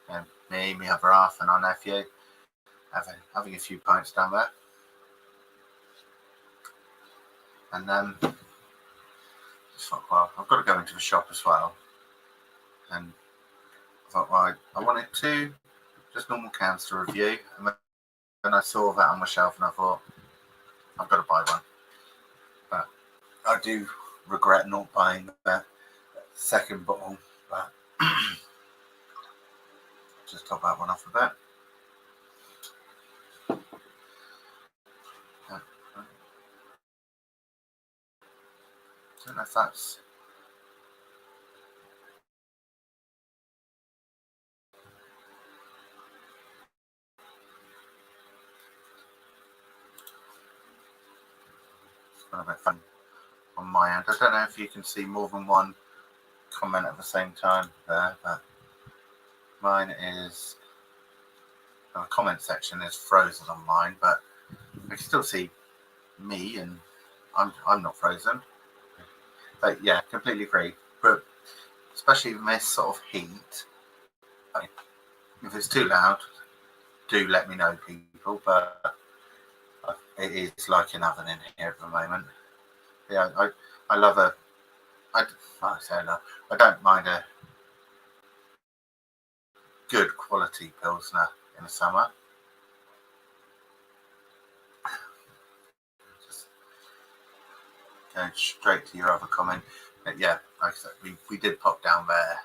And me, my other half, and our nephew having a few pints down there, and then just thought, well, I've got to go into the shop as well, and I thought, well, I wanted two just normal cans to review, and then I saw that on my shelf, and I thought, I've got to buy one. But I do regret not buying that second bottle, but just top that one off a bit. I don't know if that's a bit fun on my end. I don't know if you can see more than one comment at the same time there, but mine is, the comment section is frozen on mine, but I can still see me, and I'm not frozen. But yeah, completely agree. But especially in this sort of heat, if it's too loud, do let me know, people. But it is like an oven in here at the moment. Yeah, I love I say I love. I don't mind a good quality pilsner in the summer. Just going straight to your other comment. But yeah, like I said, we did pop down there.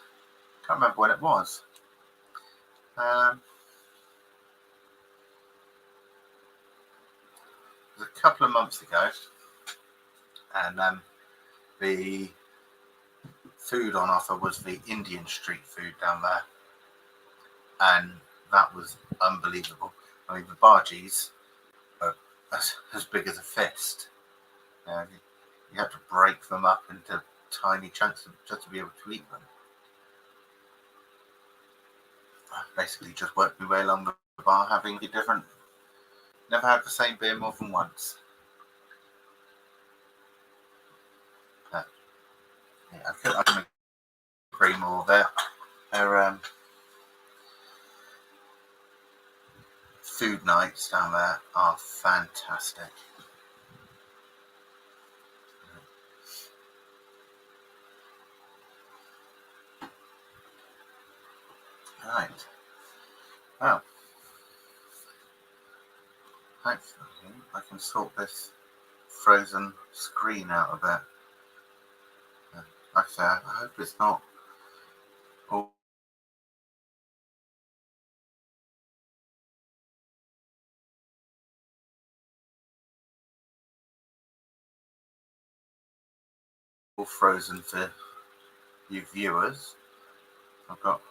Can't remember when it was. It was a couple of months ago, and the food on offer was the Indian street food down there, and that was unbelievable. I mean, the bhajis are as big as a fist. You have to break them up into tiny chunks just to be able to eat them. I basically just worked my way along the bar, having a different. Never had the same beer more than once. Yeah, I can agree more there. Their food nights down there are fantastic. Right. Well, hopefully I can sort this frozen screen out a bit. Like I say, I hope it's not all frozen for you viewers. I've got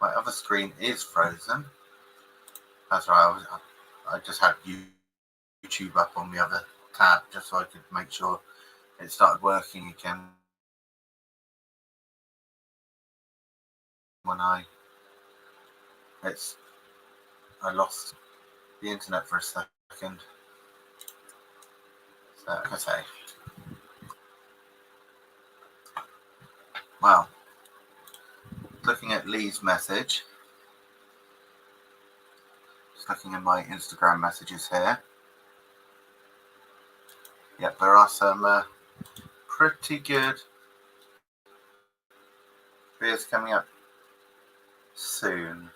my other screen is frozen. That's right. I just had YouTube up on the other tab just so I could make sure it started working again when I lost the internet for a second. So, like I say, well, looking at Lee's message, just looking at my Instagram messages here. Yep, there are some pretty good beers coming up soon.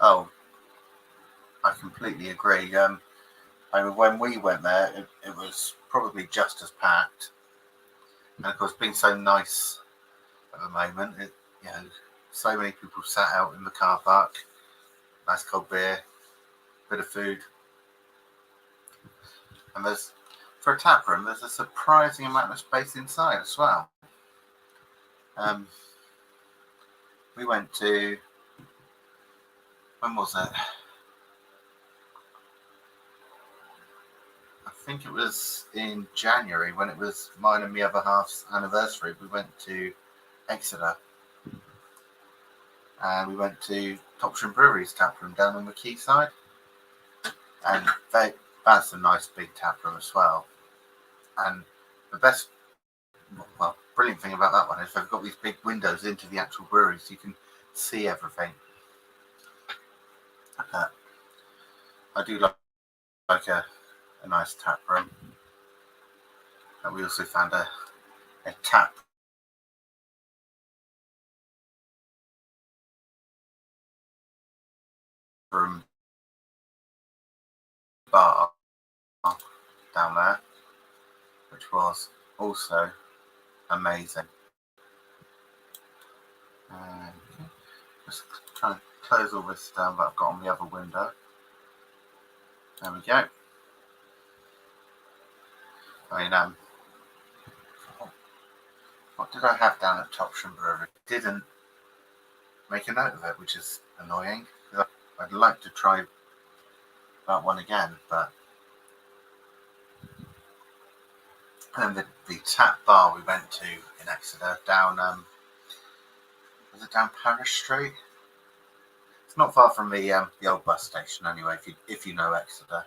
Oh, I completely agree. I mean, when we went there, it was probably just as packed. And of course, being so nice at the moment, you know, so many people sat out in the car park, nice cold beer, bit of food, and for a tap room, there's a surprising amount of space inside as well. We went to, when was it? I think it was in January when it was mine and my other half's anniversary. We went to Exeter and we went to Topsham Brewery's tap room down on the quayside, and that's a nice big tap room as well. And the brilliant thing about that one is they've got these big windows into the actual brewery, so you can see everything. I do like a nice tap room. And we also found a tap room bar down there, which was also amazing. Just trying to close all this down that I've got on the other window. There we go. I mean, what did I have down at Topsham Brewery? Didn't make a note of it, which is annoying. I'd like to try that one again, but and the tap bar we went to in Exeter down was it down Parish Street? It's not far from the old bus station anyway, if you know Exeter.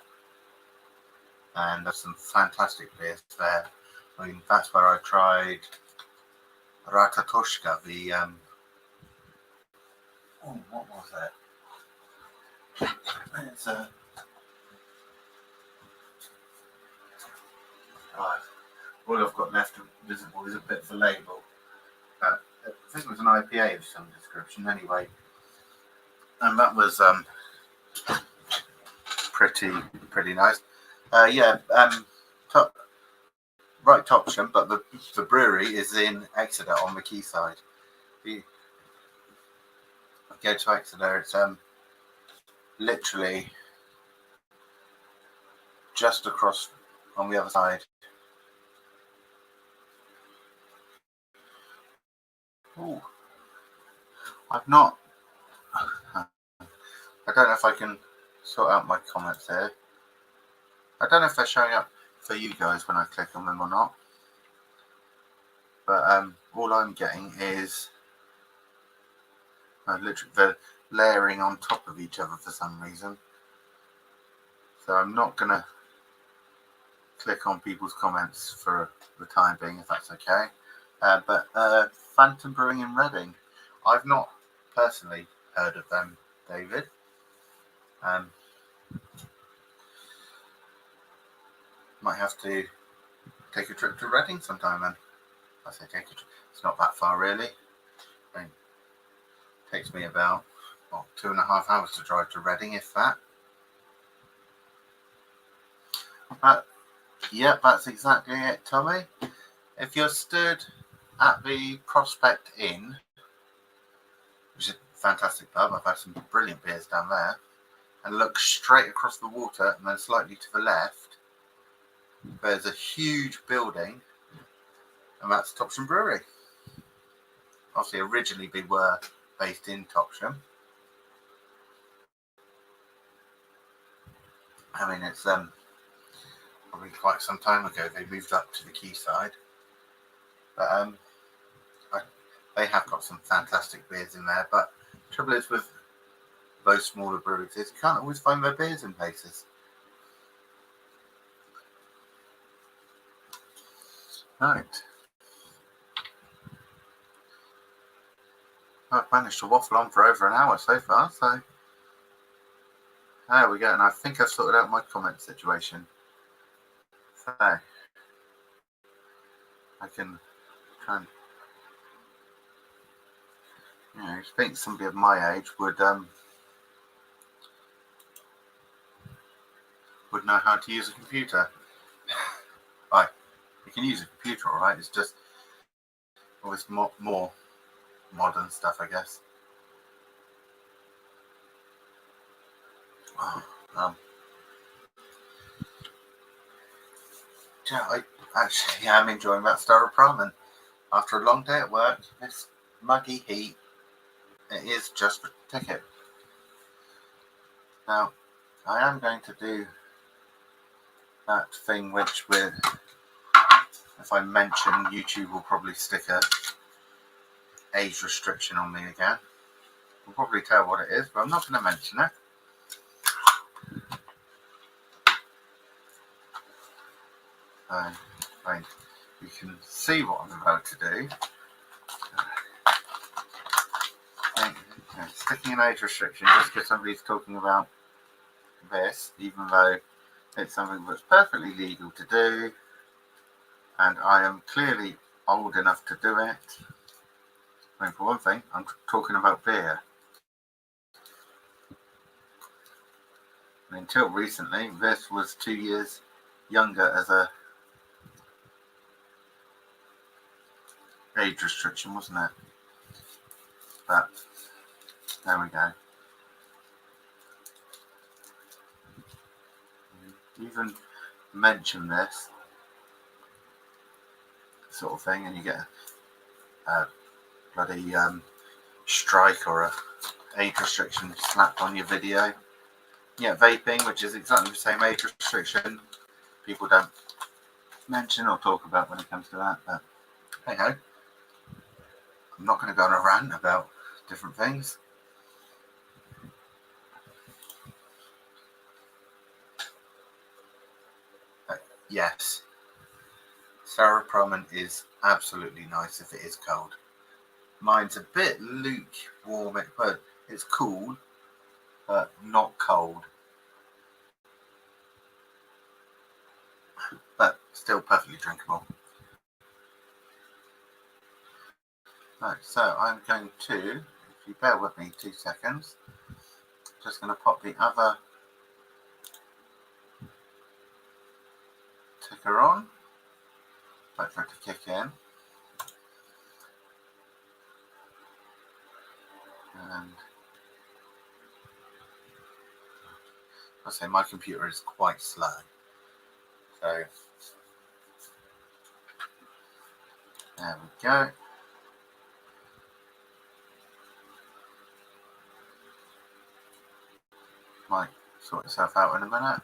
And there's some fantastic beers there. I mean, that's where I tried Ratatoshka, what was it? It's all I've got left visible is a bit of a label. I think it was an IPA of some description anyway. And that was pretty nice. Right Topsham, but the brewery is in Exeter on the quayside. If you go to Exeter, it's literally just across on the other side. Ooh, I've not. I don't know if I can sort out my comments here. I don't know if they're showing up for you guys when I click on them or not. But all I'm getting is literally they're layering on top of each other for some reason. So I'm not going to click on people's comments for the time being, if that's okay. But Phantom Brewing in Reading, I've not personally heard of them, David. Might have to take a trip to Reading sometime then. I say take a trip. It's not that far really. I mean, it takes me about 2.5 hours to drive to Reading, if that. But yeah, that's exactly it, Tommy. If you're stood at the Prospect Inn, which is a fantastic pub, I've had some brilliant beers down there, and look straight across the water and then slightly to the left, there's a huge building, and that's Topsham Brewery. Obviously, originally we were based in Topsham. I mean, it's probably quite some time ago they moved up to the quayside, but they have got some fantastic beers in there. But the trouble is with those smaller breweries is you can't always find their beers in places. Right. I've managed to waffle on for over an hour so far, so there we go. And I think I've sorted out my comment situation. So I can try and, I think somebody of my age would know how to use a computer. Right, you can use a computer, all right. It's just always more modern stuff, I guess. Oh, I'm enjoying that star of ramen. After a long day at work, this muggy heat, it is just a ticket. Now, I am going to do that thing which if I mention, YouTube will probably stick a age restriction on me again. We'll probably tell what it is, but I'm not going to mention it. Right, you can see what I'm about to do. Sticking an age restriction just because somebody's talking about this, even though it's something that's perfectly legal to do, and I am clearly old enough to do it. I mean, for one thing, I'm talking about beer. And until recently, this was 2 years younger as a age restriction, wasn't it? But there we go. Even mention this sort of thing, and you get a bloody strike or a age restriction slapped on your video. Yeah, vaping, which is exactly the same age restriction, people don't mention or talk about when it comes to that. But hey ho, I'm not going to go on a rant about different things. But yes, sour ramen is absolutely nice if it is cold. Mine's a bit lukewarm, but it's cool, but not cold. But still perfectly drinkable. Right, so I'm going to, if you bear with me 2 seconds, just going to pop the other ticker on, wait for it to kick in, and I'll say my computer is quite slow, so there we go. Might sort itself out in a minute.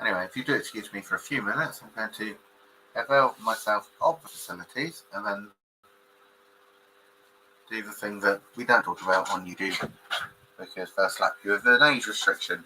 Anyway, if you do excuse me for a few minutes, I'm going to avail myself of the facilities and then do the thing that we don't talk about on YouTube, because they'll slap you with an age restriction.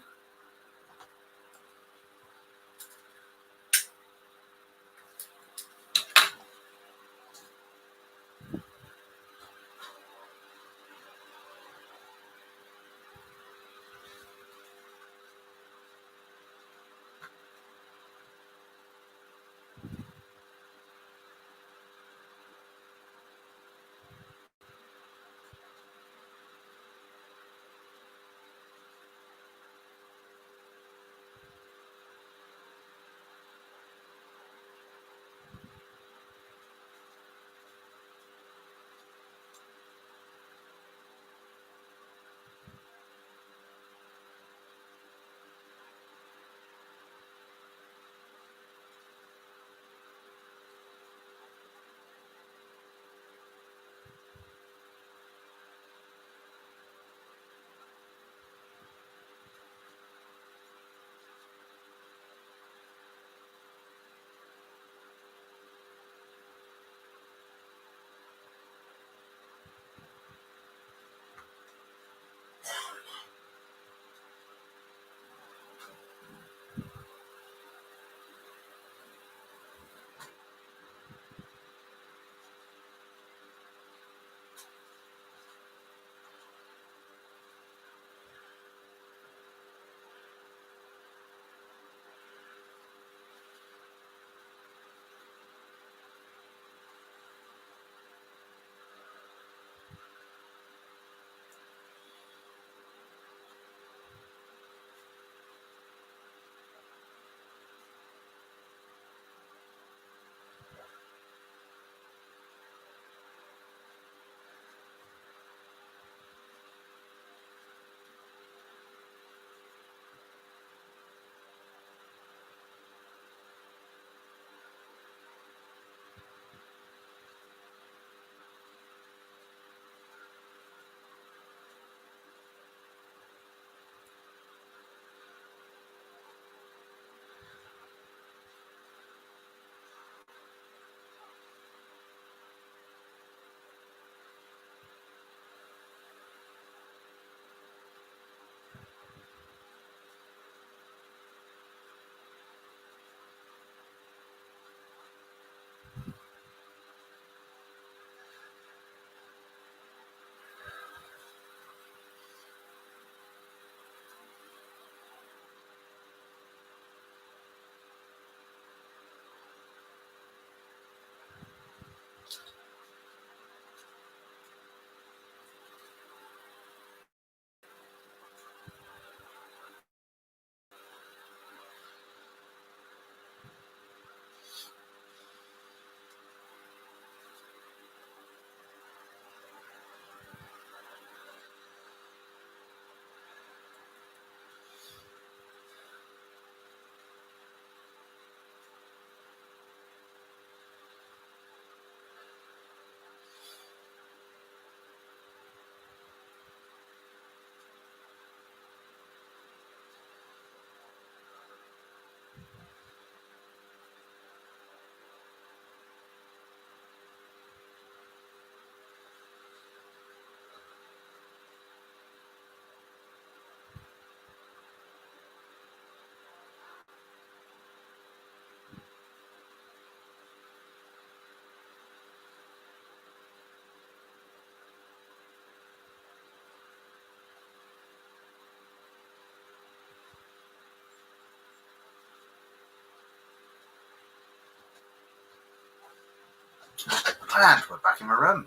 And we're back in my room.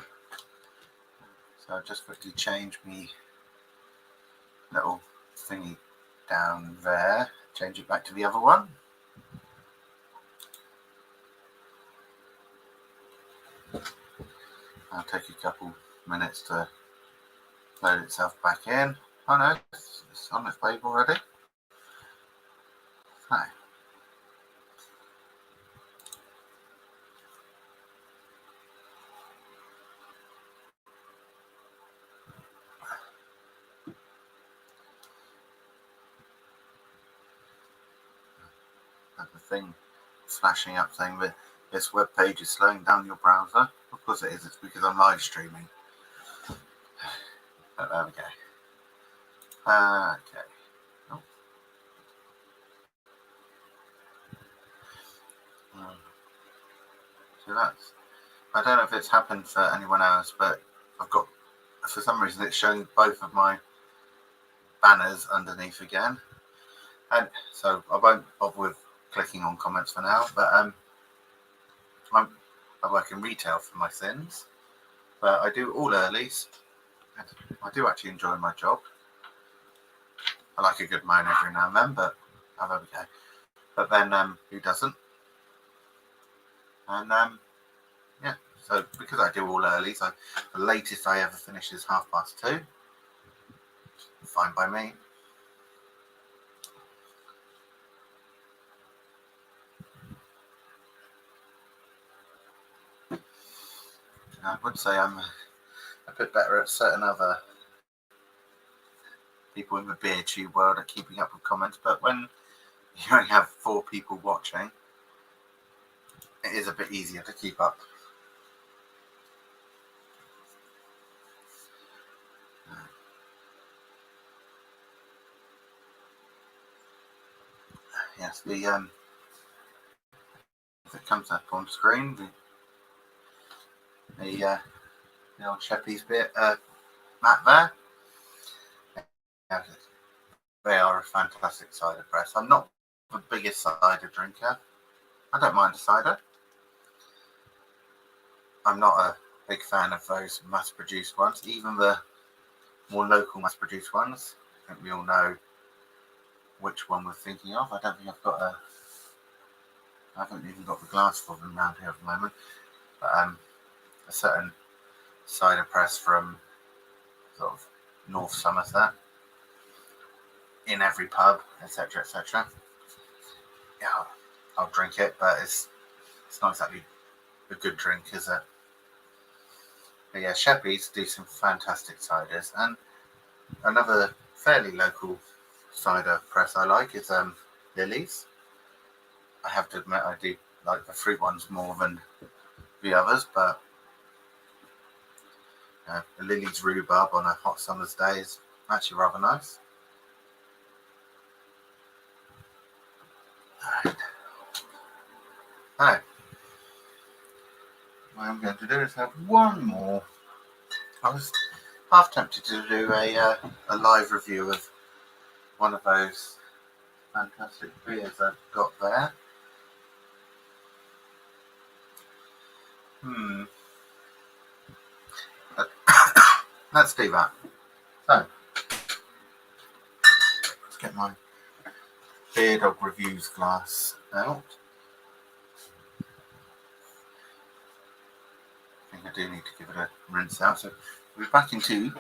So I'll just quickly change me little thingy down there, change it back to the other one. I'll take a couple minutes to load itself back in. Oh no, it's on its way already. Hi. The thing flashing up saying that this web page is slowing down your browser. Of course it is, it's because I'm live streaming. But there we go. Okay. Oh. So that's, I don't know if it's happened for anyone else, but I've got, for some reason it's showing both of my banners underneath again. And so I won't bother with clicking on comments for now, but I work in retail for my sins, but I do all earlies. I do actually enjoy my job. I like a good moan every now and then, but oh, there we go. But then who doesn't? And yeah, so because I do all earlies, the latest I ever finish is 2:30. Fine by me. I would say I'm a bit better at certain other people in the beer tube world at keeping up with comments, but when you only have 4 people watching, it is a bit easier to keep up. Yes, if it comes up on screen, the old Sheppy's bit map there. Yeah, they are a fantastic cider press. I'm not the biggest cider drinker. I don't mind a cider. I'm not a big fan of those mass-produced ones, even the more local mass-produced ones. I think we all know which one we're thinking of. I don't think I haven't even got the glass for them around here at the moment. But a certain cider press from sort of North Somerset, in every pub, etc., etc. Yeah, I'll drink it, but it's not exactly a good drink, is it? But yeah, Sheppy's do some fantastic ciders, and another fairly local cider press I like is Lily's. I have to admit I do like the fruit ones more than the others, but the Lily's rhubarb on a hot summer's day is actually rather nice. Right. What I'm going to do is have one more. I was half tempted to do a live review of one of those fantastic beers I've got there. Let's do that. So, let's get my Beer Dog Reviews glass out. I think I do need to give it a rinse out. So, we'll be back in 2.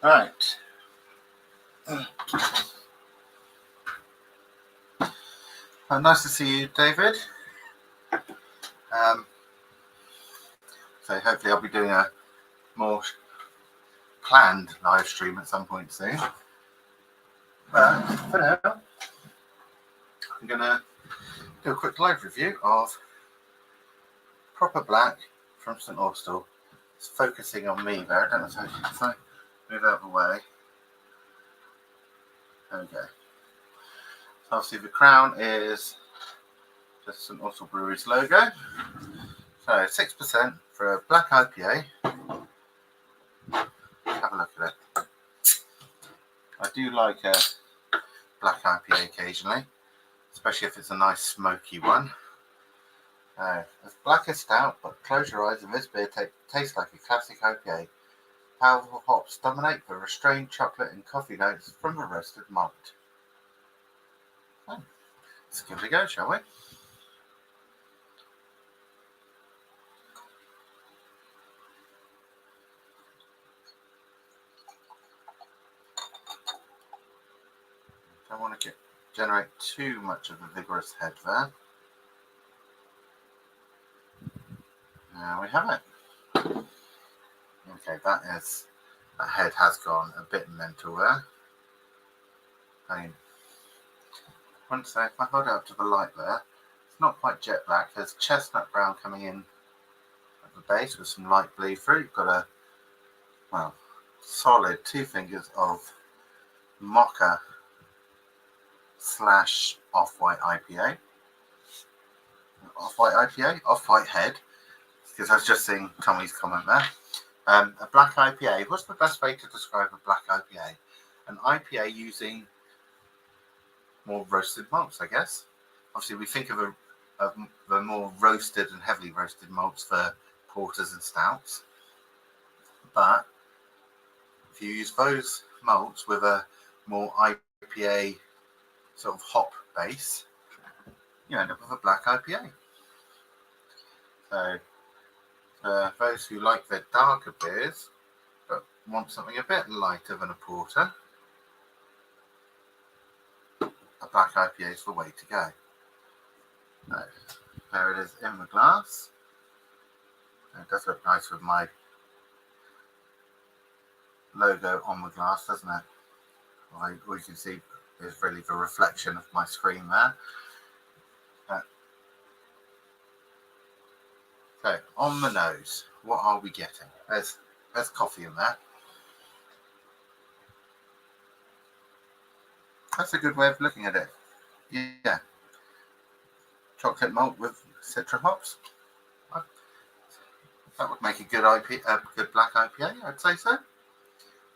Right. Nice to see you, David. So hopefully I'll be doing a more planned live stream at some point soon. But for now, I'm going to do a quick live review of Proper Black from St Austell. It's focusing on me there. I don't know if I move out of the way. There we go. So obviously the crown is just St Austell Brewery's logo. So 6% for a black IPA. Have a look at it. I do like a black IPA occasionally, especially if it's a nice smoky one. It's black as stout, but close your eyes and this beer tastes like a classic IPA. Powerful hops dominate the restrained chocolate and coffee notes from the roasted malt. So, let's give it a go, shall we? Don't want to generate too much of a vigorous head there. There we have it. Okay, that head has gone a bit mental there. I mean, once if I hold it up to the light there, it's not quite jet black. There's chestnut brown coming in at the base with some light bleed through. You've got a, well, solid 2 fingers of mocha / off-white IPA. Off-white IPA? Off-white head. Because I was just seeing Tommy's comment there. A black IPA. What's the best way to describe a black IPA? An IPA using more roasted malts, I guess. Obviously, we think of the more roasted and heavily roasted malts for porters and stouts. But if you use those malts with a more IPA sort of hop base, you end up with a black IPA. So for those who like their darker beers but want something a bit lighter than a porter, a black IPA is the way to go. So, there it is in the glass. It does look nice with my logo on the glass, doesn't it? All you can see is really the reflection of my screen there. So, on the nose, what are we getting? There's coffee in there. That's a good way of looking at it. Yeah. Chocolate malt with citra hops. That would make a good good black IPA, I'd say so.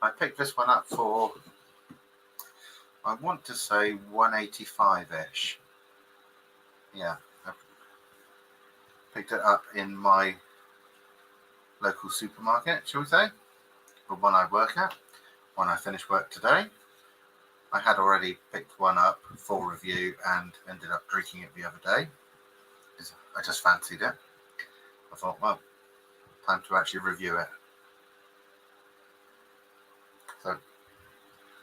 I picked this one up for, I want to say 185-ish. Yeah. I picked it up in my local supermarket, shall we say? The one I work at, when I finished work today. I had already picked one up for review and ended up drinking it the other day. I just fancied it. I thought, well, time to actually review it. So,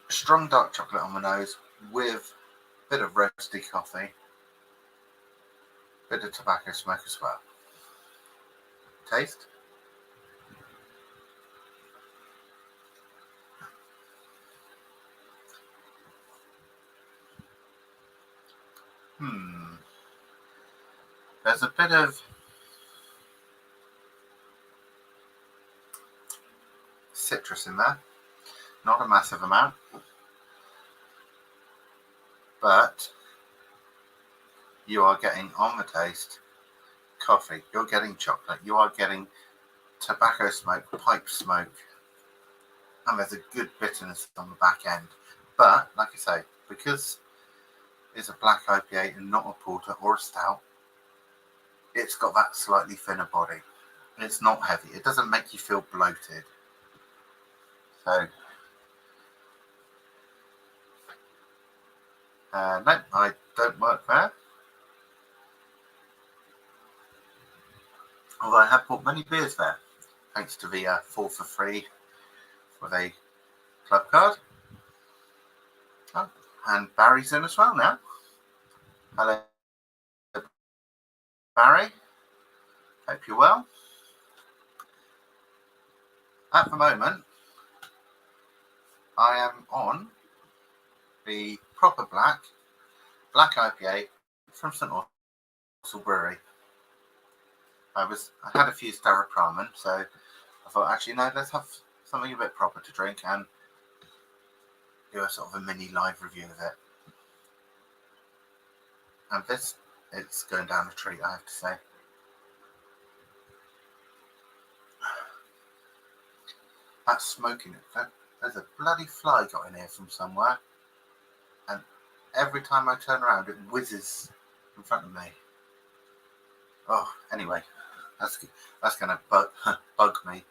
strong dark chocolate on the nose with a bit of roasty coffee, bit of tobacco smoke as well. Taste. There's a bit of citrus in there, not a massive amount, but you are getting on the taste coffee, you're getting chocolate, you are getting tobacco smoke, pipe smoke, and there's a good bitterness on the back end. But like I say, because it's a black IPA and not a porter or a stout, it's got that slightly thinner body. It's not heavy. It doesn't make you feel bloated. So, no, I don't work there. Although I have bought many beers there, thanks to the 4 for free with a club card. Oh, and Barry's in as well now. Hello, Barry. Hope you're well. At the moment, I am on the proper black IPA from St Austell Brewery. I had a few Stara Pramen, so I thought, actually, no, let's have something a bit proper to drink and do a sort of a mini live review of it. And this, it's going down a treat, I have to say. That's smoking. There's a bloody fly got in here from somewhere, and every time I turn around, it whizzes in front of me. Oh, anyway, that's going to bug me.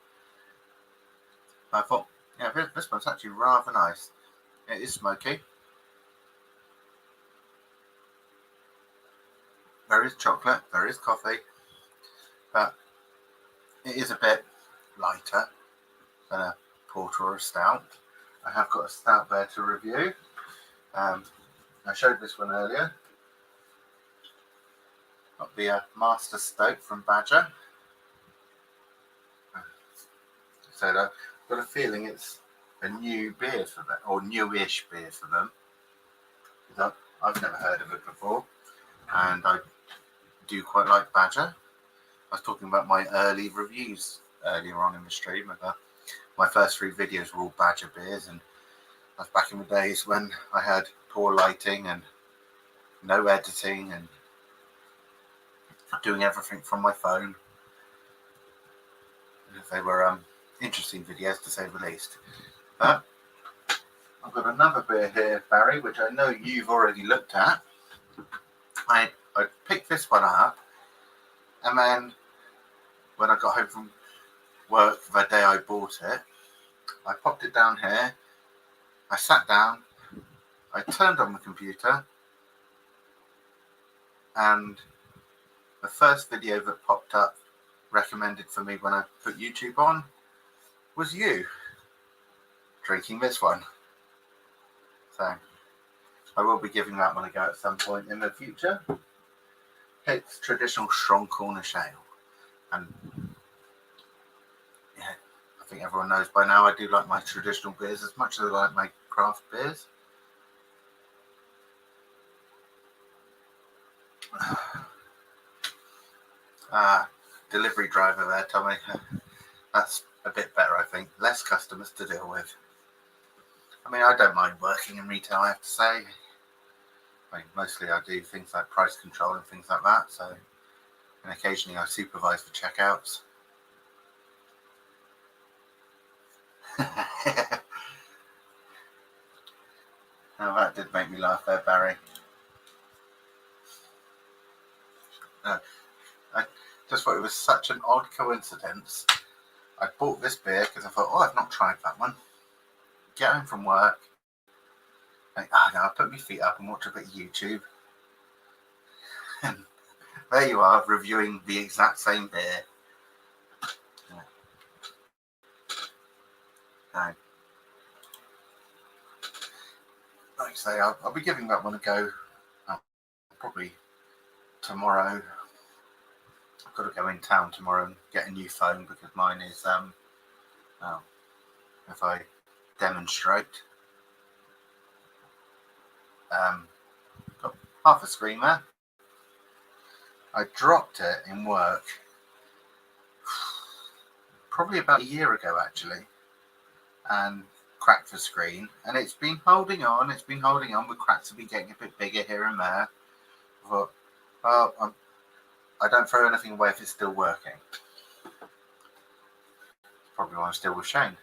I thought, yeah, this one's actually rather nice. It is smoky. There is chocolate, there is coffee, but it is a bit lighter than a porter or a stout. I have got a stout there to review. I showed this one earlier. Got the Master Stoke from Badger. So I've got a feeling it's a new beer for them, or newish beer for them. I've never heard of it before, and I do quite like Badger. I was talking about my early reviews earlier on in the stream. My first 3 videos were all Badger beers, and that's back in the days when I had poor lighting and no editing and doing everything from my phone. They were interesting videos, to say the least. But I've got another beer here, Barry, which I know you've already looked at. I picked this one up, and then when I got home from work the day I bought it, I popped it down here, I sat down, I turned on the computer, and the first video that popped up recommended for me when I put YouTube on was you drinking this one. So I will be giving that one a go at some point in the future. It's traditional strong Cornish ale, and yeah, I think everyone knows by now I do like my traditional beers as much as I like my craft beers. Delivery driver there, Tommy. That's a bit better, I think. Less customers to deal with. I mean, I don't mind working in retail, I have to say. I mean, mostly I do things like price control and things like that. So, and occasionally I supervise the checkouts. Oh, that did make me laugh there, Barry. I just thought it was such an odd coincidence. I bought this beer because I thought, oh, I've not tried that one. Get home from work. No, I'll put my feet up and watch a bit of YouTube. And there you are, reviewing the exact same beer. No. Like I say, I'll be giving that one a go probably tomorrow. I've got to go in town tomorrow and get a new phone because mine is, if I demonstrate, got half a screen there. I dropped it in work probably about a year ago, actually, and cracked the screen, and it's been holding on. The cracks have been getting a bit bigger here and there. I thought, well, I don't throw anything away if it's still working. Probably why I'm still with Shane.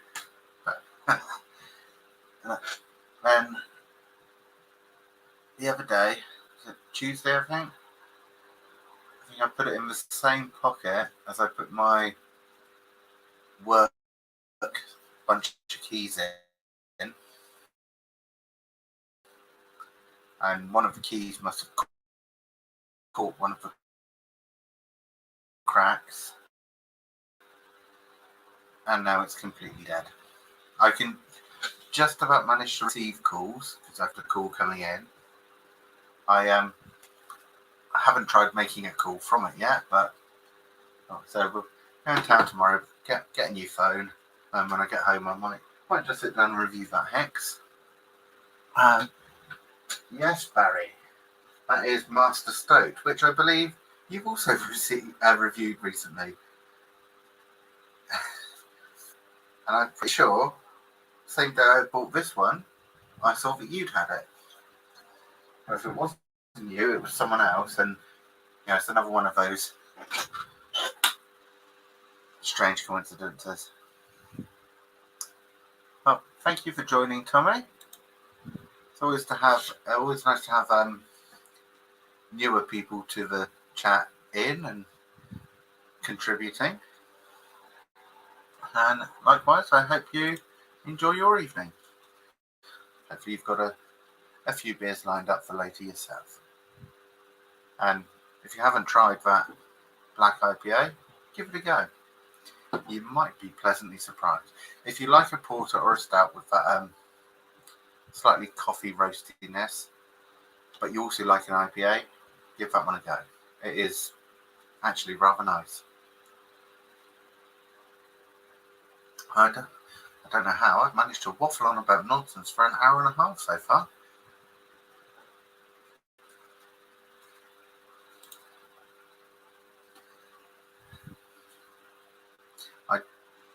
But then the other day, was it Tuesday, I think I put it in the same pocket as I put my work bunch of keys in, and one of the keys must have caught one of the cracks, and now it's completely dead. I can just about managed to receive calls because I have a call coming in. I haven't tried making a call from it yet, but so we'll go in town tomorrow. Get a new phone, and when I get home, I might just sit down and review that hex. Yes, Barry, that is Master Stoked, which I believe you've also reviewed recently. And I'm pretty sure, same day I bought this one, I saw that you'd had it. Or if it wasn't you, it was someone else, and it's another one of those strange coincidences. Well, thank you for joining, Tommy. It's always nice to have newer people to the chat in and contributing. And likewise, I hope you enjoy your evening. Hopefully you've got a few beers lined up for later yourself. And if you haven't tried that black IPA, give it a go. You might be pleasantly surprised. If you like a porter or a stout with that slightly coffee roastiness, but you also like an IPA, give that one a go. It is actually rather nice. I don't know how I've managed to waffle on about nonsense for an hour and a half so far.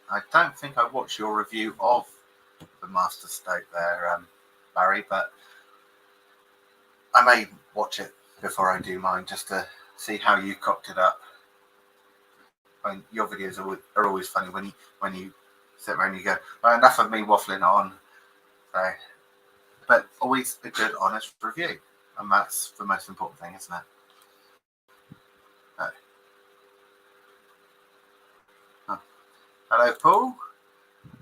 I don't think I watched your review of the Master Stout there, Barry, but I may watch it before I do mine just to see how you cocked it up. I mean, your videos are always funny when you sit around and you go, well, enough of me waffling on. So, but always a good, honest review, and that's the most important thing, isn't it? Hello, Paul.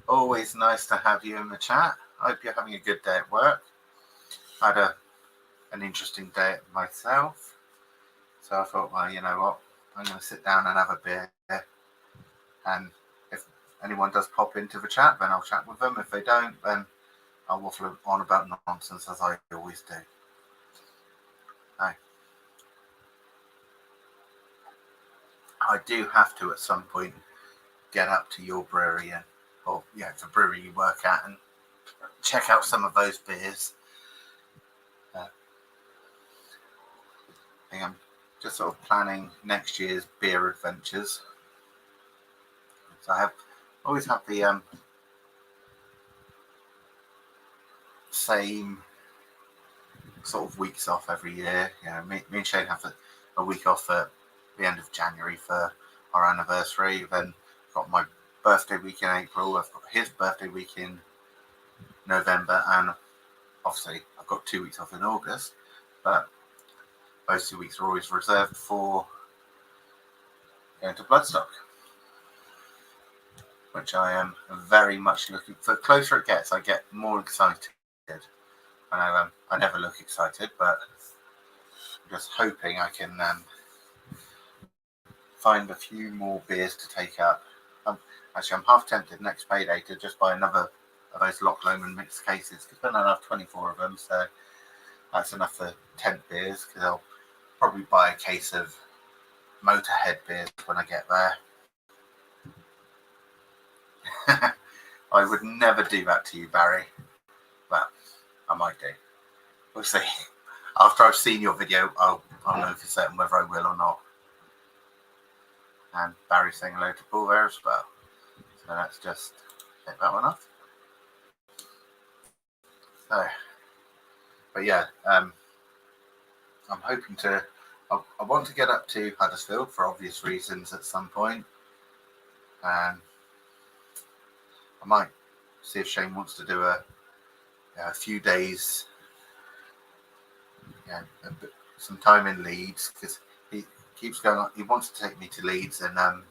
Always nice to have you in the chat. I hope you're having a good day at work. I had an interesting day myself. So I thought, well, you know what? I'm going to sit down and have a beer. And if anyone does pop into the chat, then I'll chat with them. If they don't, then I'll waffle on about nonsense as I always do. I do have to, at some point, get up to your brewery or the brewery you work at and check out some of those beers. I think I'm just sort of planning next year's beer adventures. So I always have the same sort of weeks off every year. Me and Shane have a week off at the end of January for our anniversary. Then got my birthday week in April. I've got his birthday week in November, and obviously I've got 2 weeks off in August. But those 2 weeks are always reserved for going to Bloodstock, which I am very much looking for. The closer it gets, I get more excited. I never look excited, but I'm just hoping I can find a few more beers to take up. Actually, I'm half tempted next payday to just buy another of those Loch Lomond mixed cases, because then I'll have 24 of them, so that's enough for 10 beers, because I'll probably buy a case of Motorhead beers when I get there. I would never do that to you, Barry, but I might do. We'll see. After I've seen your video, I'll know for certain whether I will or not. And Barry's saying hello to Paul there as well. So let's just take that one off. So, but yeah, I'm hoping to. I want to get up to Huddersfield for obvious reasons at some point. I might see if Shane wants to do a few days, some time in Leeds, because he keeps going on. He wants to take me to Leeds and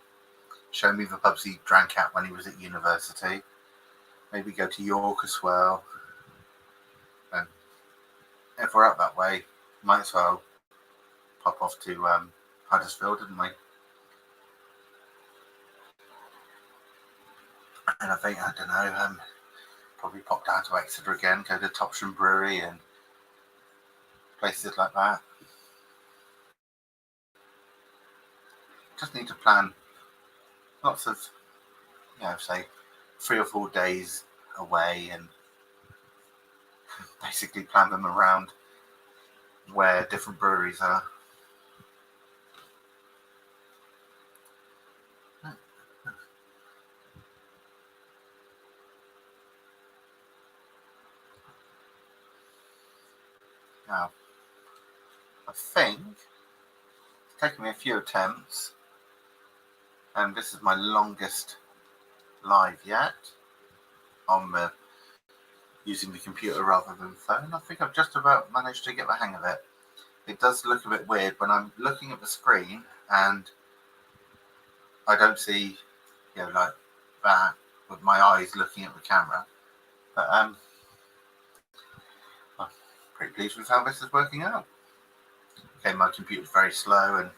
show me the pubs he drank at when he was at university. Maybe go to York as well. And if we're up that way, might as well pop off to Huddersfield, didn't we? And I think, I don't know, probably pop down to Exeter again, go to Topsham Brewery and places like that. Just need to plan lots of, say 3 or 4 days away and basically plan them around where different breweries are. Now, I think it's taken me a few attempts, and this is my longest live yet on using the computer rather than phone. I think I've just about managed to get the hang of it. It does look a bit weird when I'm looking at the screen and I don't see, like that with my eyes looking at the camera. But I'm pretty pleased with how this is working out. Okay, my computer's very slow, and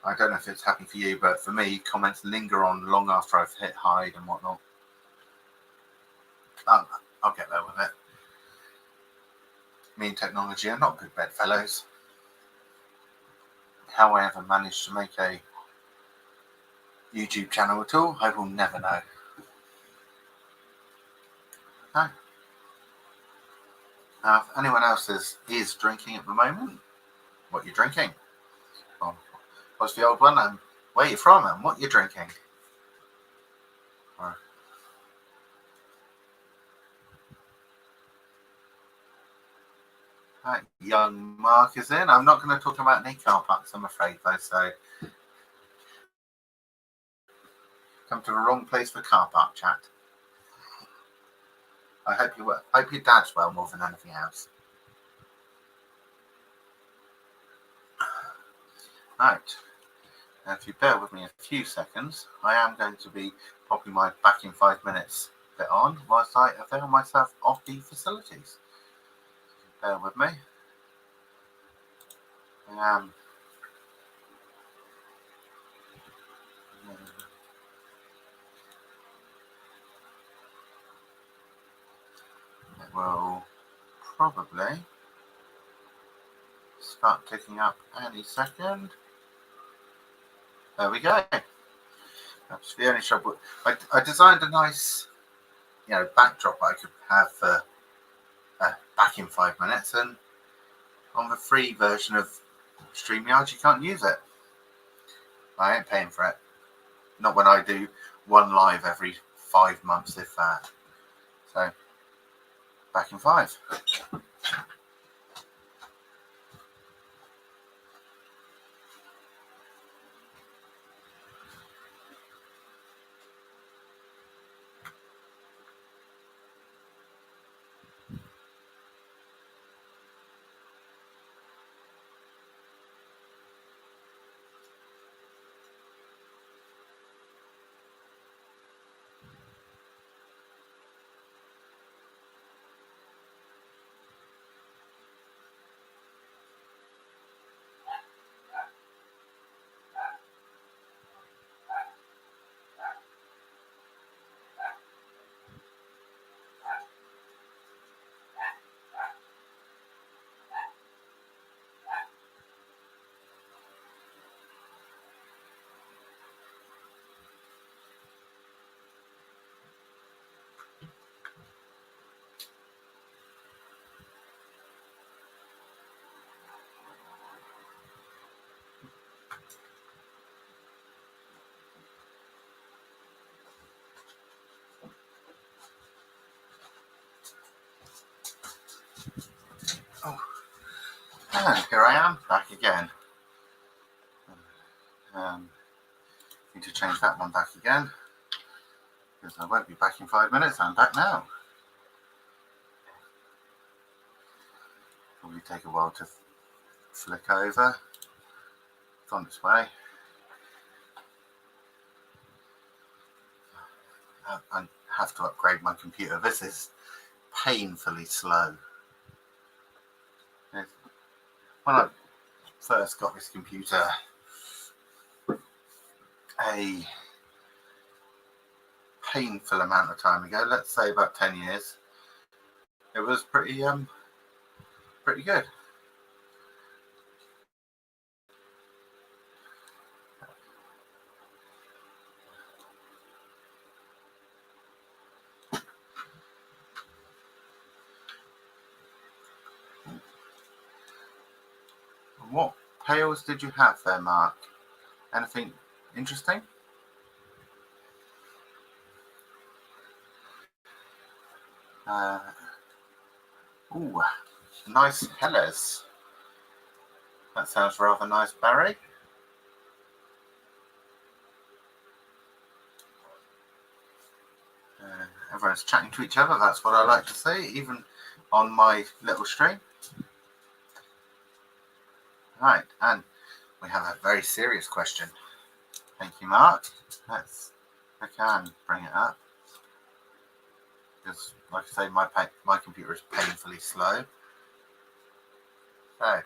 I don't know if it's happening for you, but for me, comments linger on long after I've hit hide and whatnot. I'll get there with it. Me and technology are not good bedfellows. How I ever managed to make a YouTube channel at all, I will never know. No. Now, if anyone else is drinking at the moment, what you're drinking? Well, what's the old one? And where you're from and what you're drinking? Right, young Mark is in. I'm not going to talk about any car parks, I'm afraid, though. So, come to the wrong place for car park chat. I hope your dad's well more than anything else. Right. Now, if you bear with me a few seconds, I am going to be popping my back in 5 minutes bit on whilst I avail myself of the facilities. Bear with me. It will probably start ticking up any second. There we go. That's the only trouble. I designed a nice, backdrop I could have for back in 5 minutes, and on the free version of StreamYard, you can't use it. I ain't paying for it. Not when I do one live every 5 months, if that. So, back in 5. And here I am, back again. Need to change that one back again, because I won't be back in 5 minutes. I'm back now. Probably take a while to flick over. It's on its way. I have to upgrade my computer. This is painfully slow. When I first got this computer, a painful amount of time ago, let's say about 10 years, it was pretty good. What pails did you have there, Mark? Anything interesting? Ooh, nice Helles. That sounds rather nice, Barry. Everyone's chatting to each other. That's what I like to see, even on my little stream. Right, and we have a very serious question. Thank you, Mark. I can bring it up. Because, like I say, my computer is painfully slow. So,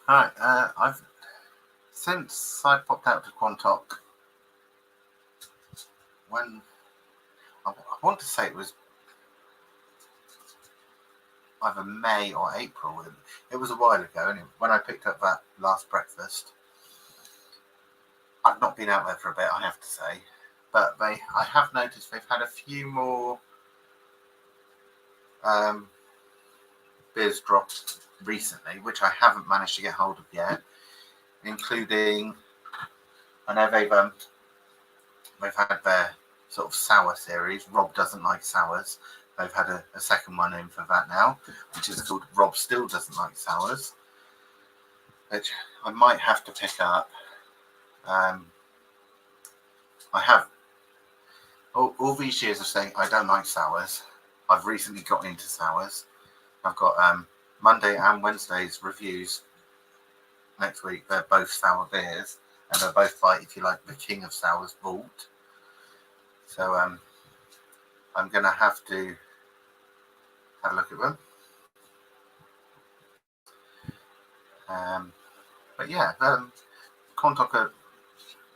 right, since I popped out to Quantock, when I want to say it was either May or April. It was a while ago, and when I picked up that last breakfast, I've not been out there for a bit, I have to say, but I have noticed they've had a few more beers dropped recently, which I haven't managed to get hold of yet, including, I know they've had their sort of sour series. Rob doesn't like sours. They've had a second one in for that now, which is called Rob Still Doesn't Like Sours, which I might have to pick up. I have all these years of saying I don't like sours. I've recently got into sours. I've got Monday and Wednesday's reviews next week. They're both sour beers, and they're both by, if you like, the King of Sours vault. So I'm going to have to have a look at them. But yeah, Quantock,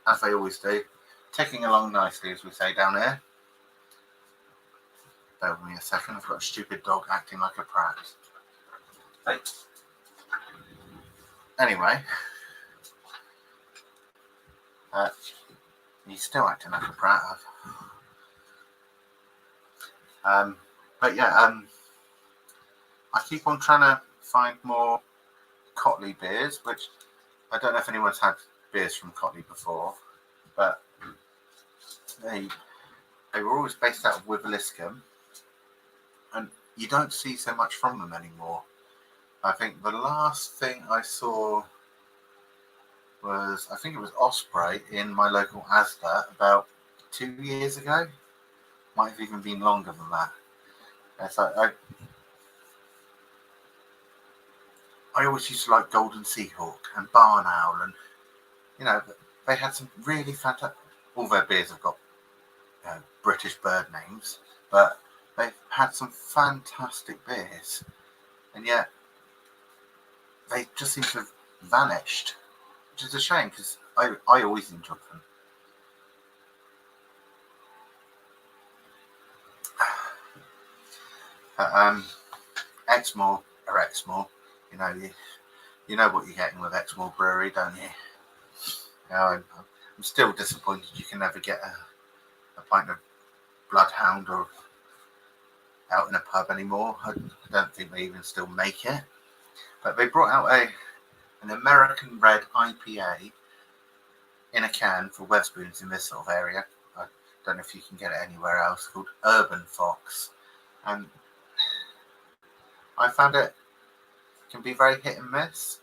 as they always do, ticking along nicely, as we say down here. Bear with me a second, I've got a stupid dog acting like a prat. Hey. Anyway, he's still acting like a prat. But yeah, I keep on trying to find more Cotley beers, which I don't know if anyone's had beers from Cotley before, but they were always based out of Wiveliscombe, and you don't see so much from them anymore. I think the last thing I saw was, I think it was Osprey in my local Asda about 2 years ago. Might have even been longer than that. So I always used to like Golden Seahawk and Barn Owl, and you know, they had some really fantastic. All their beers have got British bird names, but they've had some fantastic beers, and yet they just seem to have vanished, which is a shame because I always enjoyed them. Exmoor or Exmoor, you know what you're getting with Exmoor Brewery, don't you? I'm still disappointed you can never get a pint of Bloodhound or out in a pub anymore. I don't think they even still make it. But they brought out an American red IPA in a can for Wetherspoons in this sort of area. I don't know if you can get it anywhere else, called Urban Fox. And I found it can be very hit and miss,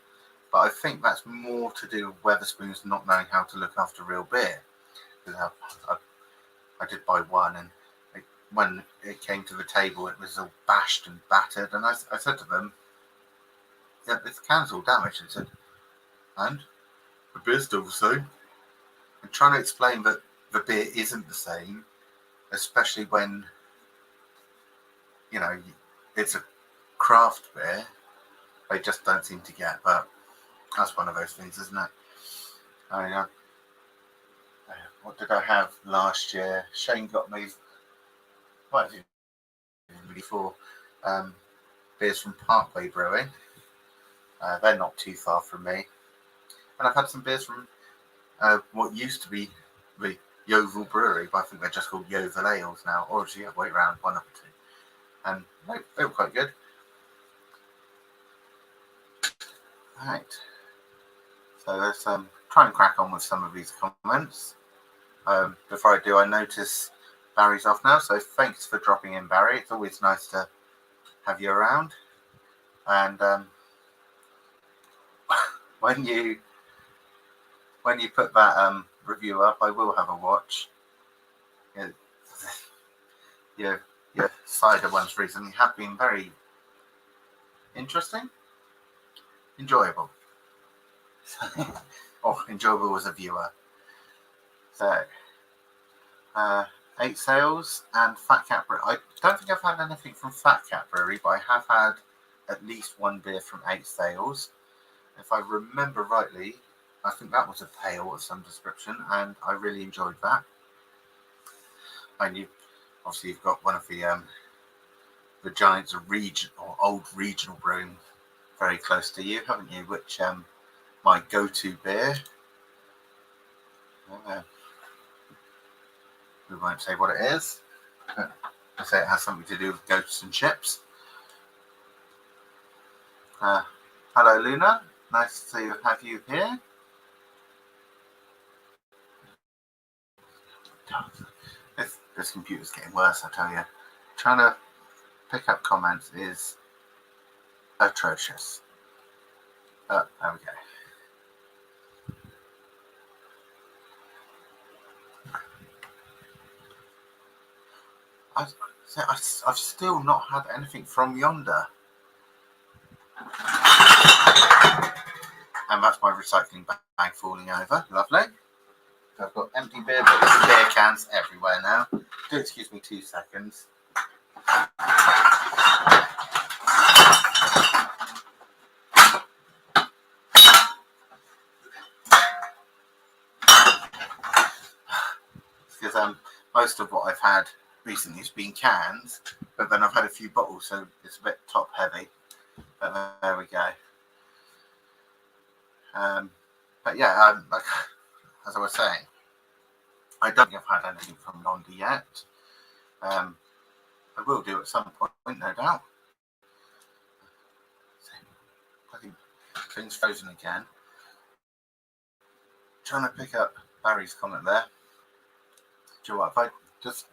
but I think that's more to do with Wetherspoons not knowing how to look after real beer. I did buy one, and when it came to the table, it was all bashed and battered. And I said to them, "Yeah, this can's all damaged." And said, "And the beer's still the same." And trying to explain that the beer isn't the same, especially when it's a craft beer, they just don't seem to get. But That's one of those things, isn't it? What did I have last year? Shane got me quite really four beers from Parkway Brewing. They're not too far from me. And I've had some beers from what used to be the Yeovil Brewery, but I think they're just called Yeovil Ales now, or actually, wait around, one up two. And they were quite good. Right. So let's try and crack on with some of these comments. Before I do, I notice Barry's off now, so thanks for dropping in, Barry. It's always nice to have you around. And when you put that review up, I will have a watch. Your cider ones recently have been very interesting, enjoyable. Enjoyable as a viewer. So, 8 Sales and Fat Cat Brewery. I don't think I've had anything from Fat Cat Brewery, but I have had at least one beer from 8 Sales. If I remember rightly, I think that was a pale of some description, and I really enjoyed that. And you've got one of the giants of old regional brewing very close to you, haven't you? Which my go-to beer. We won't say what it is. I say it has something to do with ghosts and ships. Hello, Luna. Nice to have you here. This computer's getting worse, I tell you. Trying to pick up comments is atrocious. There we go. I've still not had anything from Yonder. And that's my recycling bag falling over. Lovely. So I've got empty beer bottles and beer cans everywhere now. Do excuse me 2 seconds. Because most of what I've had recently has been cans, but then I've had a few bottles, so it's a bit top heavy. But there we go. But yeah, as I was saying, I don't think I've had anything from Yonder yet. I will do at some point, no doubt. I think things frozen again. Trying to pick up Barry's comment there. Do you know what? If I just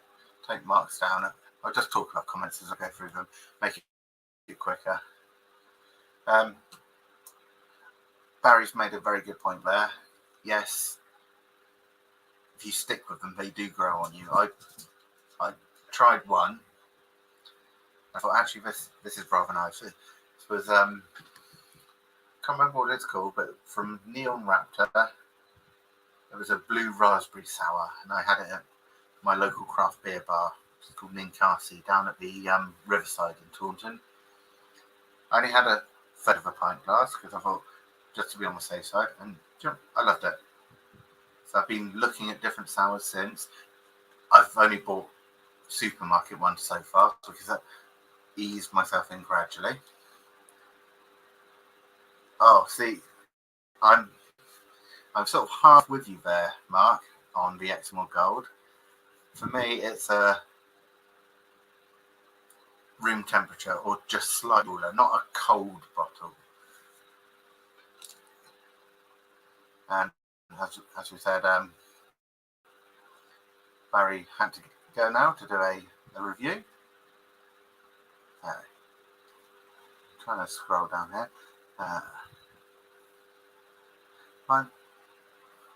take marks down, I'll just talk about comments as I go through them, make it quicker. Barry's made a very good point there. Yes, if you stick with them, they do grow on you. I tried one. I thought actually this is rather nice. This was can't remember what it's called, but from Neon Raptor. It was a blue raspberry sour, and I had it at my local craft beer bar. It's called Ninkasi, down at the Riverside in Taunton. I only had a third of a pint glass because I thought, just to be on the safe side, and I loved it. So I've been looking at different sours since. I've only bought supermarket ones so far because that eased myself in gradually. Oh, see, I'm sort of half with you there, Mark, on the Exmoor Gold. For me, it's a room temperature or just slightly cooler, not a cold bottle. And as we said, Barry had to go now to do a review. Trying to scroll down here.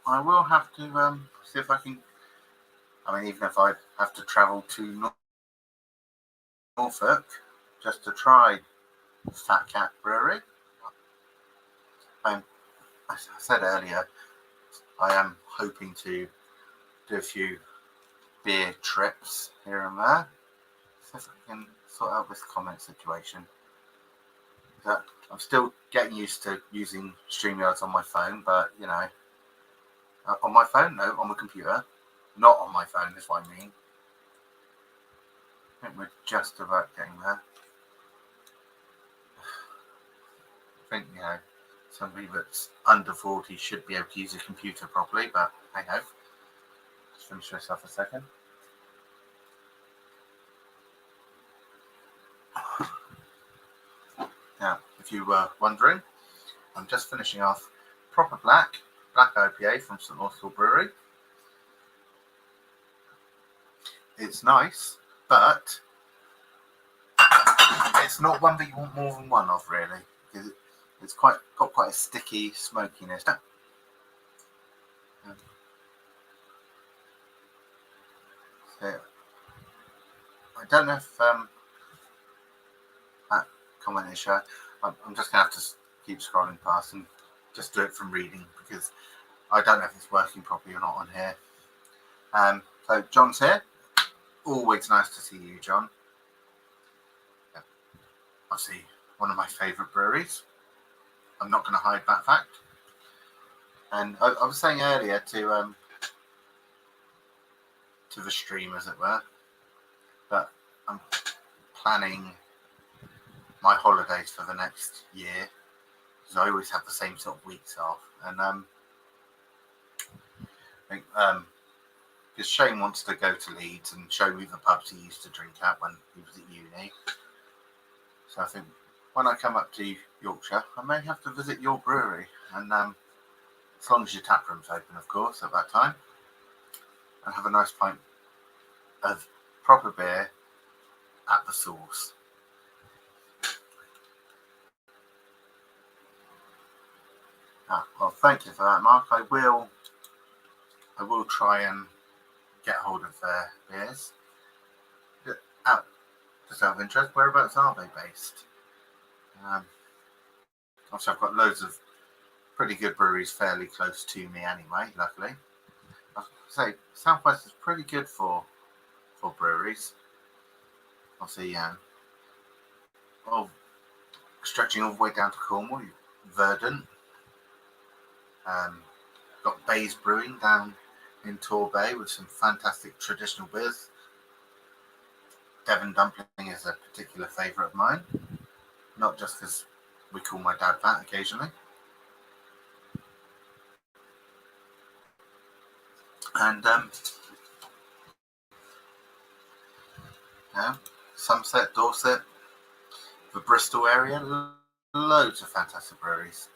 I will have to see if I can. I mean, even if I have to travel to Norfolk just to try Fat Cat Brewery. As I said earlier, I am hoping to do a few beer trips here and there. See if I can sort out this comment situation. I'm still getting used to using StreamYards on my phone, but you know, on my phone, no, on my computer, not on my phone is what I mean. I think we're just about getting there. I think, you know, somebody that's under 40 should be able to use a computer properly, but hey ho. Just finish this off a second. Now, if you were wondering, I'm just finishing off proper black IPA from St. Austell Brewery. It's nice, but it's not one that you want more than one of, really, because it's got quite a sticky smokiness. So, I don't know if that comment is shown. I'm just going to have to keep scrolling past and just do it from reading, because I don't know if it's working properly or not on here. So John's here. Always nice to see you, John. Yeah. Obviously, one of my favourite breweries. I'm not going to hide that fact. And I was saying earlier to the stream, as it were, that I'm planning my holidays for the next year, because I always have the same sort of weeks off. And I think because Shane wants to go to Leeds and show me the pubs he used to drink at when he was at uni. So I think when I come up to Yorkshire, I may have to visit your brewery, and as long as your tap room's open, of course, at that time, and have a nice pint of proper beer at the source. Well, thank you for that, Mark. I will try and get hold of their beers. Just out of interest, whereabouts are they based? Obviously, I've got loads of pretty good breweries fairly close to me anyway, luckily. I say Southwest is pretty good for breweries. Obviously, stretching all the way down to Cornwall, Verdant. Got Bayes Brewing down in Torbay with some fantastic traditional beers. Devon Dumpling is a particular favourite of mine, not just because we call my dad that occasionally. And Somerset, Dorset, the Bristol area, loads of fantastic breweries.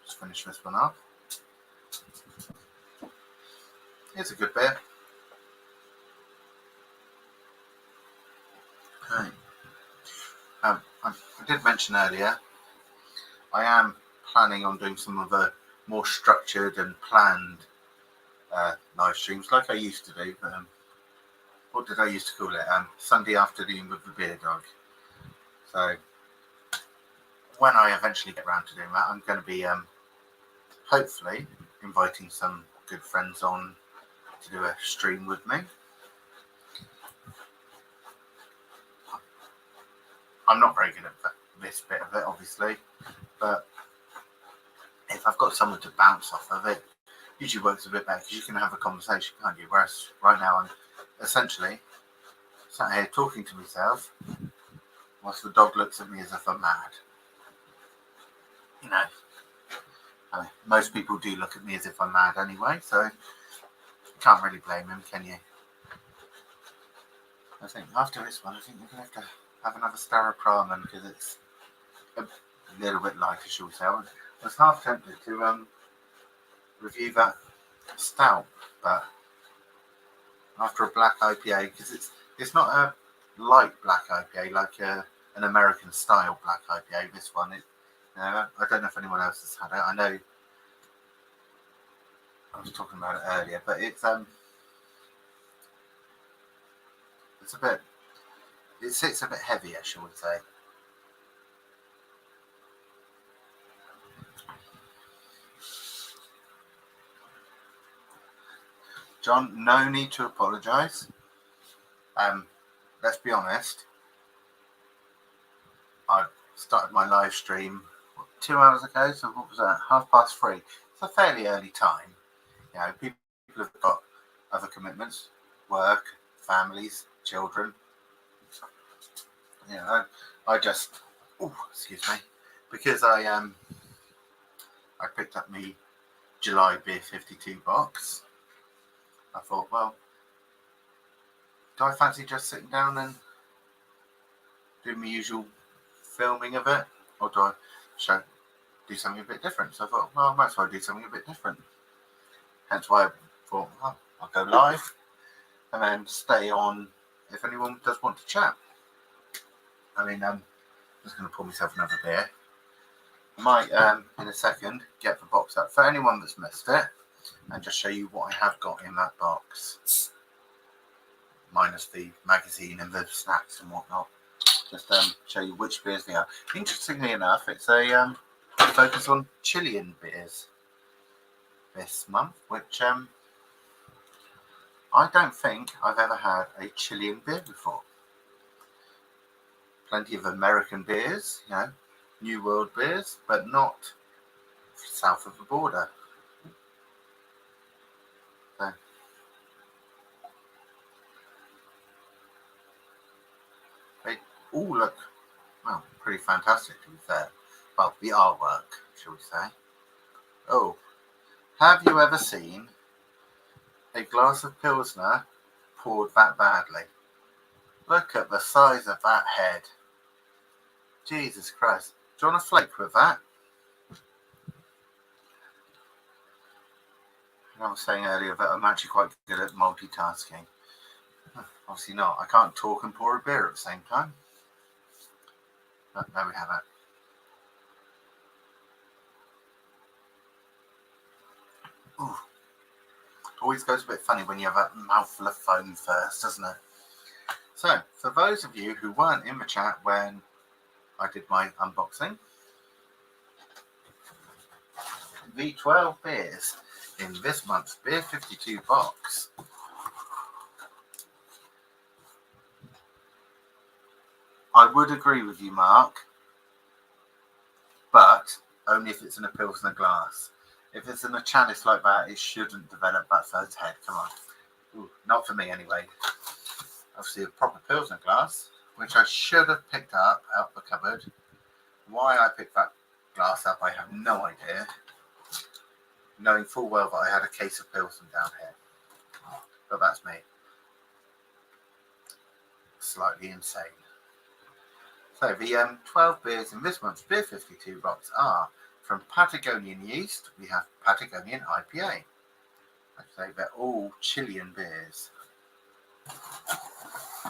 Just finish this one off. It's a good beer. Okay. I did mention earlier, I am planning on doing some of the more structured and planned live streams like I used to do. But, what did I used to call it? Sunday afternoon with the beer dog. So when I eventually get around to doing that, I'm going to be hopefully inviting some good friends on to do a stream with me. I'm not very good at this bit of it, obviously, but if I've got someone to bounce off of, it usually works a bit better because you can have a conversation, can't you? Whereas right now I'm essentially sat here talking to myself whilst the dog looks at me as if I'm mad. You know, I mean, most people do look at me as if I'm mad anyway, so you can't really blame him, can you? I think after this one, I think we're going to have another Staropramen because it's a little bit lighter, shall we say. I was half tempted to review that stout, but after a black IPA, because it's not a light black IPA like an American style black IPA. This one, I don't know if anyone else has had it. I know I was talking about it earlier, but it's a bit. It sits a bit heavier, shall we say. John, no need to apologise. Let's be honest, I started my live stream 2 hours ago, so what was that, 3:30. It's a fairly early time. You know, people have got other commitments, work, families, children. You know, I just, excuse me, because I picked up my July Beer52 box. I thought, well, do I fancy just sitting down and doing my usual filming of it, or do I do something a bit different? So I thought, well, I might as well do something a bit different. Hence why I thought, well, I'll go live and then stay on if anyone does want to chat. I mean, I'm just going to pour myself another beer. I might, in a second, get the box up for anyone that's missed it and just show you what I have got in that box, minus the magazine and the snacks and whatnot. Just show you which beers they are. Interestingly enough, it's a focus on Chilean beers this month, which I don't think I've ever had a Chilean beer before. Plenty of American beers, you know, New World beers, but not south of the border. So, they all look, well, pretty fantastic to be fair. Well, the artwork, shall we say. Oh, have you ever seen a glass of Pilsner poured that badly? Look at the size of that head. Jesus Christ. Do you want to flake with that? I was saying earlier that I'm actually quite good at multitasking. Obviously not. I can't talk and pour a beer at the same time. But there we have it. Ooh. Always goes a bit funny when you have a mouthful of foam first, doesn't it? So, for those of you who weren't in the chat when I did my unboxing, the 12 beers in this month's Beer52 box I would agree with you, Mark, but only if it's in a Pilsner glass. If it's in a chalice like that, it shouldn't develop that third head. Come on. Ooh, not for me anyway. Obviously a proper Pilsner glass, which I should have picked up out the cupboard. Why I picked that glass up, I have no idea. Knowing full well that I had a case of Pilsner down here. But that's me. Slightly insane. So the 12 beers in this month's Beer52 box are from Patagonian Yeast. We have Patagonian IPA. Like I say, they're all Chilean beers.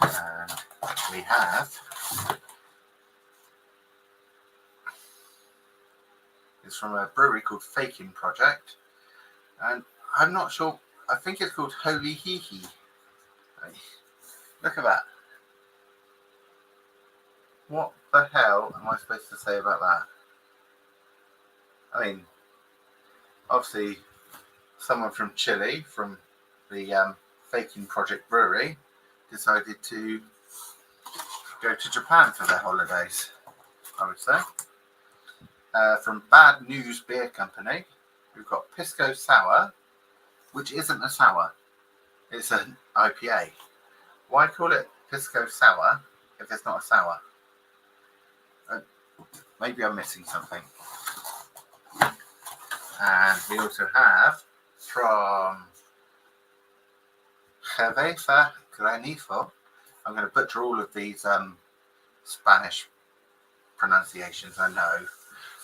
And we have, it's from a brewery called Faking Project. And I'm not sure, I think it's called Holy Hee. Look at that. What the hell am I supposed to say about that? I mean, obviously, someone from Chile, from the Faking Project Brewery, decided to go to Japan for their holidays, I would say. From Bad News Beer Company, we've got Pisco Sour, which isn't a sour, it's an IPA. Why call it Pisco Sour if it's not a sour? Maybe I'm missing something. And we also have from Cerveza Granizo. I'm going to butcher all of these Spanish pronunciations, I know.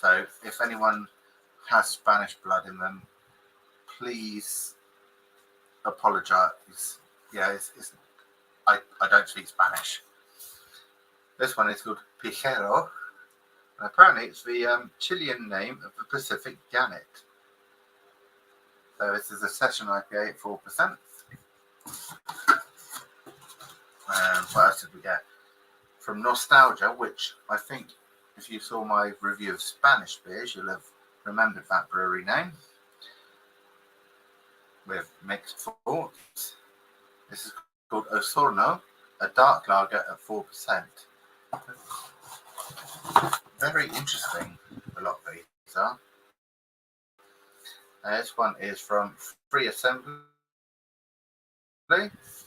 So if anyone has Spanish blood in them, please apologize. Yeah, I don't speak Spanish. This one is called Pijero. And apparently it's the Chilean name of the Pacific gannet. So this is a session IPA at 4%. What else did we get? From Nostalgia, which I think if you saw my review of Spanish beers, you'll have remembered that brewery name. With mixed thoughts. This is called Osorno, a dark lager at 4%. Very interesting, a lot of these are. This one is from Free Assembly. It's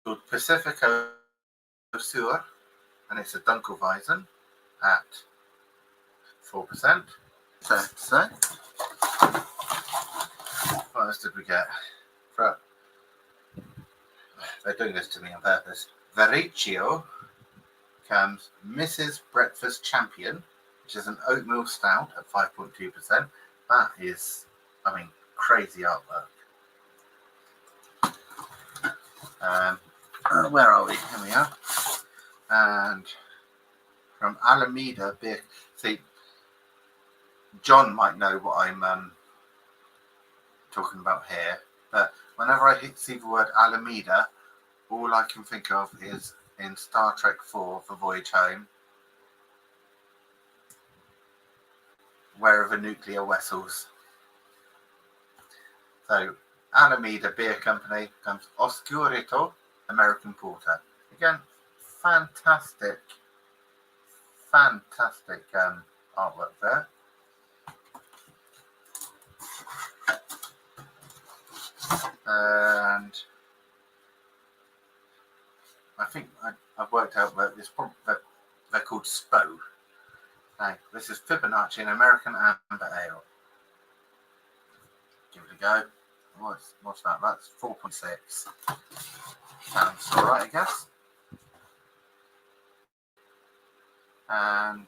called Pacifico Sur, and it's a Dunkelweizen at 4%. So, what else did we get? They're doing this to me on purpose. Vericchio comes Mrs. Breakfast Champion, which is an oatmeal stout at 5.2%. That is, crazy artwork. Where are we? Here we are. And from Alameda Beer. See, John might know what I'm talking about here, but whenever I see the word Alameda, all I can think of is in Star Trek 4, The Voyage Home, wherever nuclear vessels. So, Alameda Beer Company comes Oscurito American Porter. Again, fantastic artwork there. And I think I've worked out that they're called SPO. Now, this is Fibonacci, an American Amber Ale. Give it a go. What's that? That's 4.6. Sounds alright, I guess. And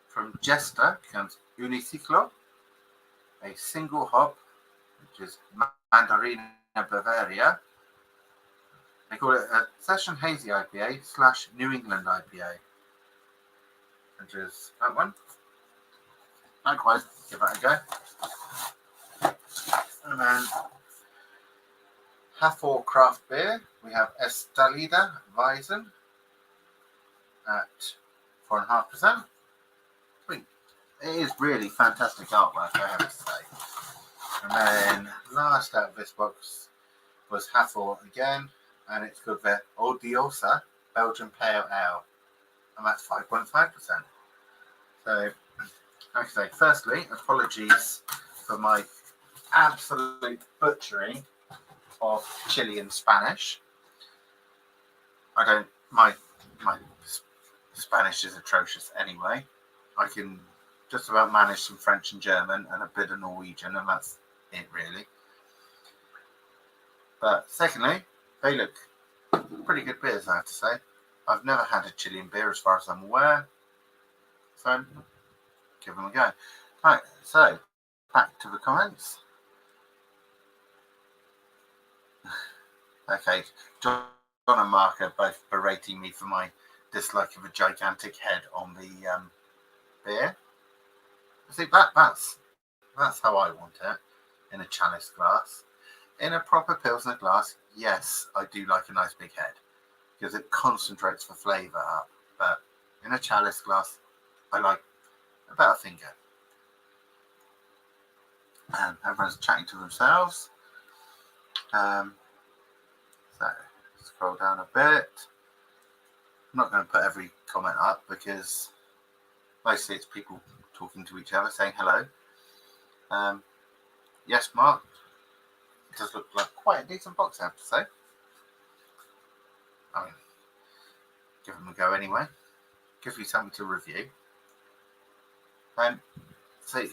from Jester comes Uniciclo, a single hop, which is Mandarina Bavaria. They call it a Session Hazy IPA / New England IPA, which is that one. Likewise, give that a go. And then Hafor Craft Beer, we have Estalida Weizen at 4.5%. It is really fantastic artwork, I have to say. And then last out of this box was Hafor again, and it's called the Odiosa Belgian Pale Ale, and that's 5.5%. So, like I say, firstly, apologies for my absolute butchering of Chilean Spanish. My Spanish is atrocious anyway. I can just about manage some French and German and a bit of Norwegian, and that's it really. But secondly, they look pretty good beers, I have to say. I've never had a Chilean beer as far as I'm aware, so give them a go. Right, so back to the comments. Okay, John and Mark are both berating me for my dislike of a gigantic head on the beer. See, that's how I want it, in a chalice glass. In a proper Pilsner glass, yes, I do like a nice big head, because it concentrates the flavour up. But in a chalice glass, I like about a finger. And everyone's chatting to themselves. So, scroll down a bit. I'm not going to put every comment up because mostly it's people talking to each other, saying hello. Yes, Mark. It does look like quite a decent box, I have to say. I mean, give them a go anyway. Gives you something to review. See,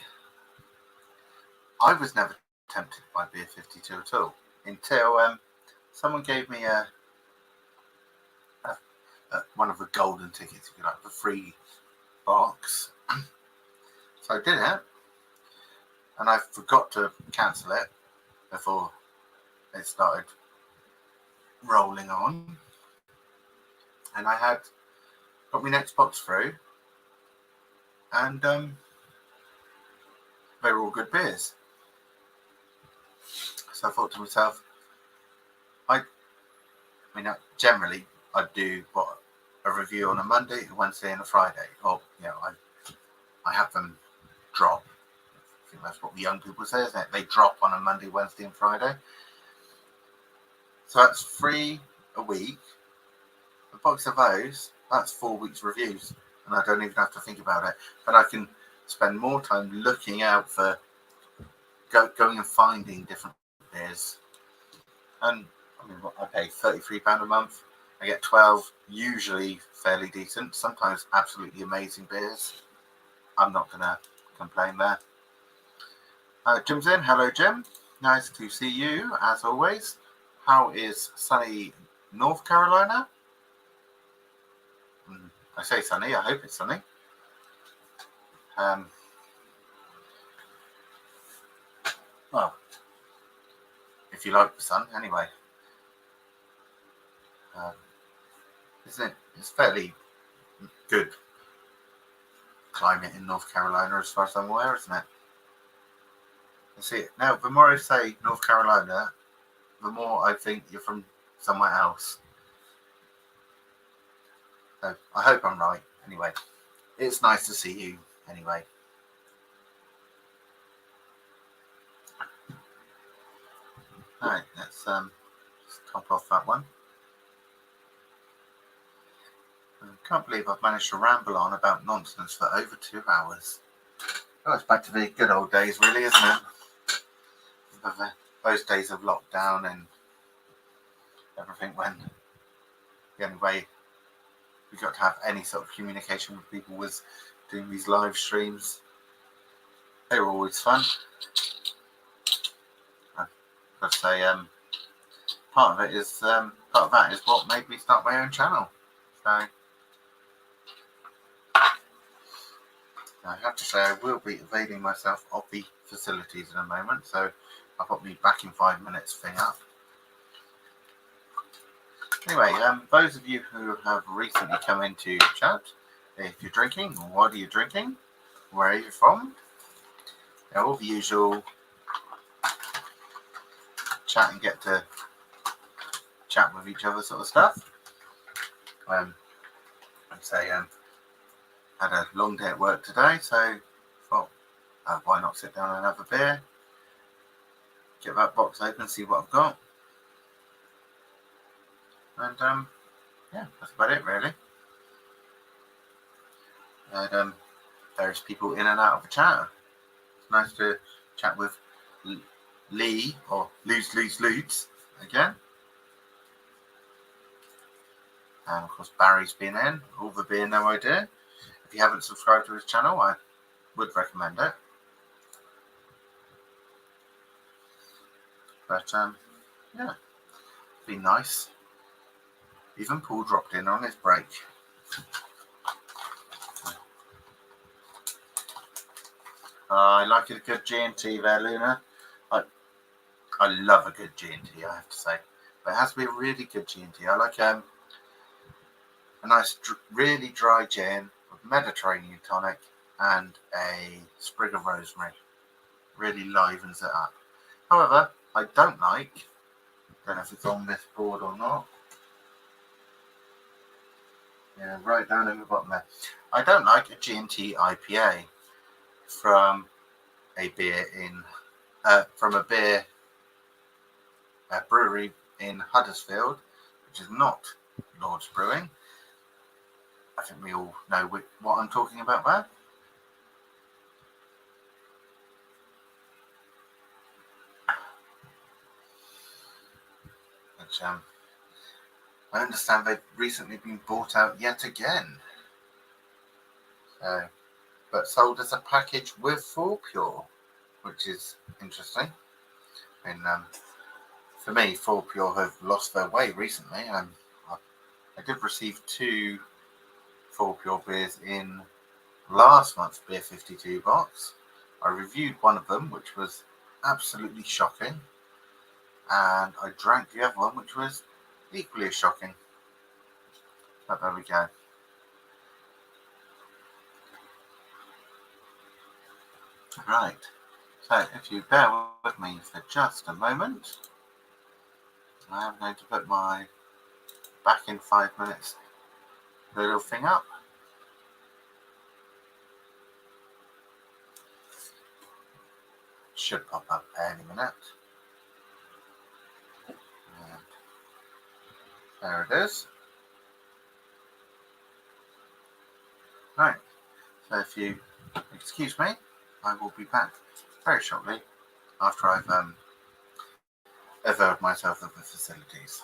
I was never tempted by Beer52 at all until someone gave me one of the golden tickets, if you like, the free box. So I did it, and I forgot to cancel it before it started rolling on. And I had got my next box through, and they were all good beers. So I thought to myself, generally I do a review on a Monday, a Wednesday, and a Friday. Or I have them drop. I think that's what the young people say, isn't it? They drop on a Monday, Wednesday, and Friday. So that's 3 a week, a box of those, that's 4 weeks reviews, and I don't even have to think about it. But I can spend more time looking out for going and finding different beers. And I mean, I pay £33 a month. I get 12, usually fairly decent, sometimes absolutely amazing beers. I'm not going to complain there. Jim's in. Hello, Jim. Nice to see you, as always. How is sunny North Carolina? I say sunny. I hope it's sunny. Well, if you like the sun, anyway. Isn't it? It's fairly good climate in North Carolina, as far as I'm aware, isn't it? I see it. Now, the more I say North Carolina, the more I think you're from somewhere else. So I hope I'm right. Anyway, it's nice to see you. Anyway. Alright, let's top off that one. I can't believe I've managed to ramble on about nonsense for over 2 hours. Oh, it's back to the good old days, really, isn't it? Those days of lockdown and everything, when the only way we got to have any sort of communication with people was doing these live streams. They were always fun. I've got to say, part of that is what made me start my own channel. So I have to say I will be availing myself of the facilities in a moment. So I'll put me back in 5 minutes thing up. Anyway, those of you who have recently come into chat, if you're drinking, what are you drinking? Where are you from? All the usual chat and get to chat with each other sort of stuff. I'd say had a long day at work today, so thought why not sit down and have a beer, get that box open, see what I've got, and yeah, that's about it really. And various people in and out of the chat. It's nice to chat with Lee or Lutz again. And of course Barry's been in, all the beer no idea. If you haven't subscribed to his channel, I would recommend it. But yeah, be nice. Even Paul dropped in on his break. I like a good G&T there, Luna. I love a good G&T, I have to say. But it has to be a really good G&T. I like a nice, really dry gin with Mediterranean tonic and a sprig of rosemary. Really livens it up. However, I don't know if it's on this board or not. Yeah, right down in the bottom there. I don't like a G&T IPA from a beer in a brewery in Huddersfield, which is not Lord's Brewing. I think we all know what I'm talking about there. Which I understand they've recently been bought out yet again. But sold as a package with Full Pure, which is interesting. And for me, Full Pure have lost their way recently. I did receive 2 Full Pure beers in last month's Beer52 box. I reviewed one of them, which was absolutely shocking, and I drank the other one, which was equally as shocking. But there we go. Right, so if you bear with me for just a moment, I am going to put my back in 5 minutes little thing up. Should pop up any minute. There it is. Right, so if you excuse me, I will be back very shortly after I've availed myself of the facilities.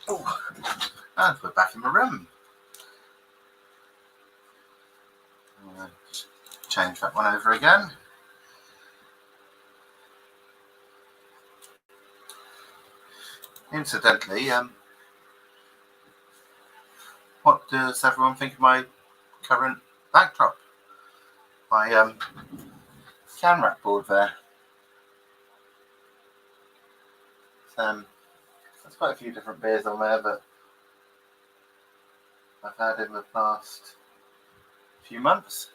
Oh, and we're back in the room. Change that one over again. Incidentally, what does everyone think of my current backdrop? My can rack board there. There's quite a few different beers on there that I've had in the past few months.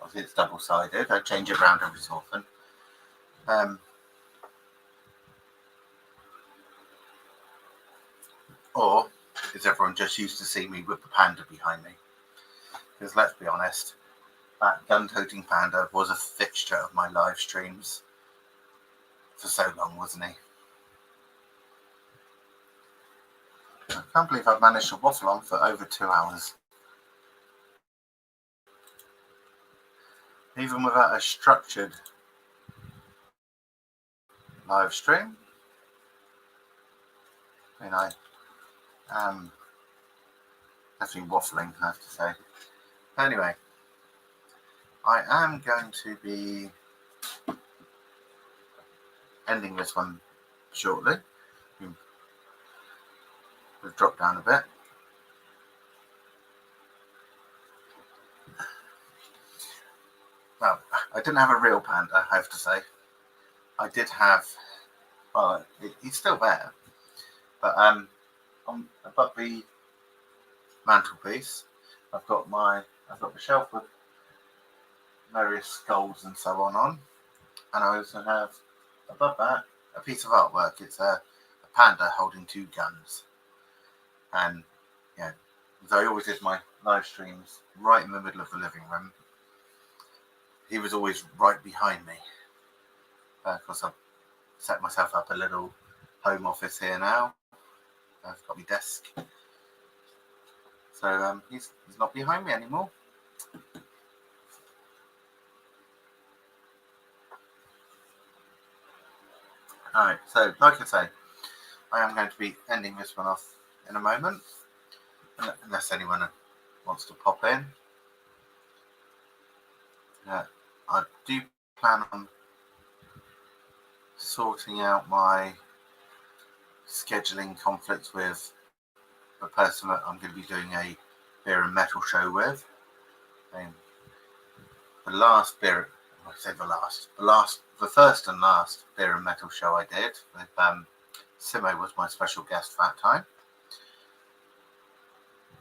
Obviously it's double-sided, I change it around every so often. Or is everyone just used to see me with the panda behind me? Because let's be honest, that gun-toting panda was a fixture of my live streams for so long, wasn't he? I can't believe I've managed to waffle on for over 2 hours. Even without a structured live stream. I mean, I am definitely waffling, I have to say. Anyway, I am going to be ending this one shortly. We've dropped down a bit. Well, I didn't have a real panda, I have to say. I did have, well, he's still there, but above the mantelpiece, I've got the shelf with various skulls and so on, and I also have above that a piece of artwork. It's a panda holding 2 guns, and yeah, as I always did my live streams right in the middle of the living room, he was always right behind me. Of course, I've set myself up a little home office here now. I've got my desk, so he's not behind me anymore. Alright, so like I say, I am going to be ending this one off in a moment, unless anyone wants to pop in. I do plan on sorting out my scheduling conflicts with the person that I'm going to be doing a beer and metal show with. The first and last beer and metal show I did with Simo was my special guest that time.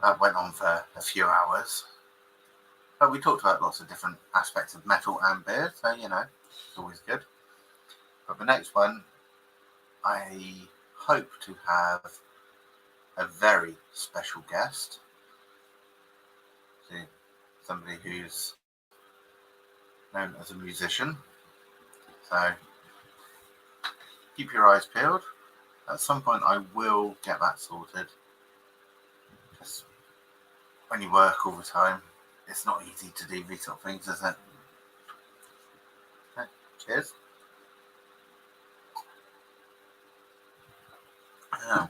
That went on for a few hours, But we talked about lots of different aspects of metal and beer, so you know, it's always good. But the next one, I hope to have a very special guest. Somebody who's known as a musician. So keep your eyes peeled. At some point I will get that sorted. Because when you work all the time, it's not easy to do these sort of things, is it? Okay, cheers. Yeah.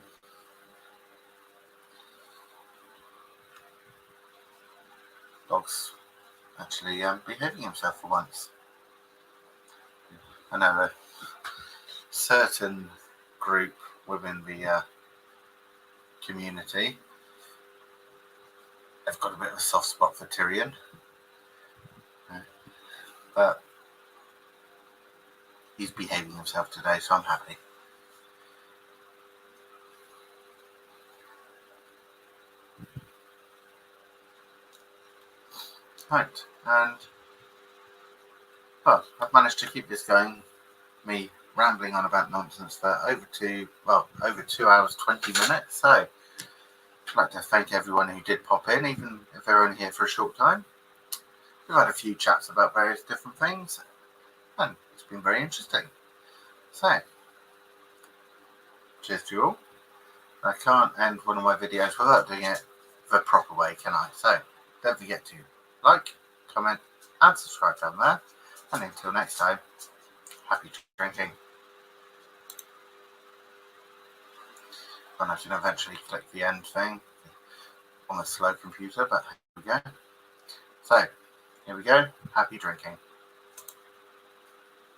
Dog's actually behaving himself for once. I know a certain group within the community have got a bit of a soft spot for Tyrion. But he's behaving himself today, so I'm happy. Right, and well, I've managed to keep this going, me rambling on about nonsense for over 2 hours 20 minutes. So I'd like to thank everyone who did pop in, even if they're only here for a short time. We've had a few chats about various different things, and it's been very interesting. So, cheers to you all. I can't end one of my videos without doing it the proper way, can I? So, don't forget to like, comment, and subscribe down there. And until next time, happy drinking. And I should eventually click the end thing on a slow computer, but here we go. So, here we go. Happy drinking.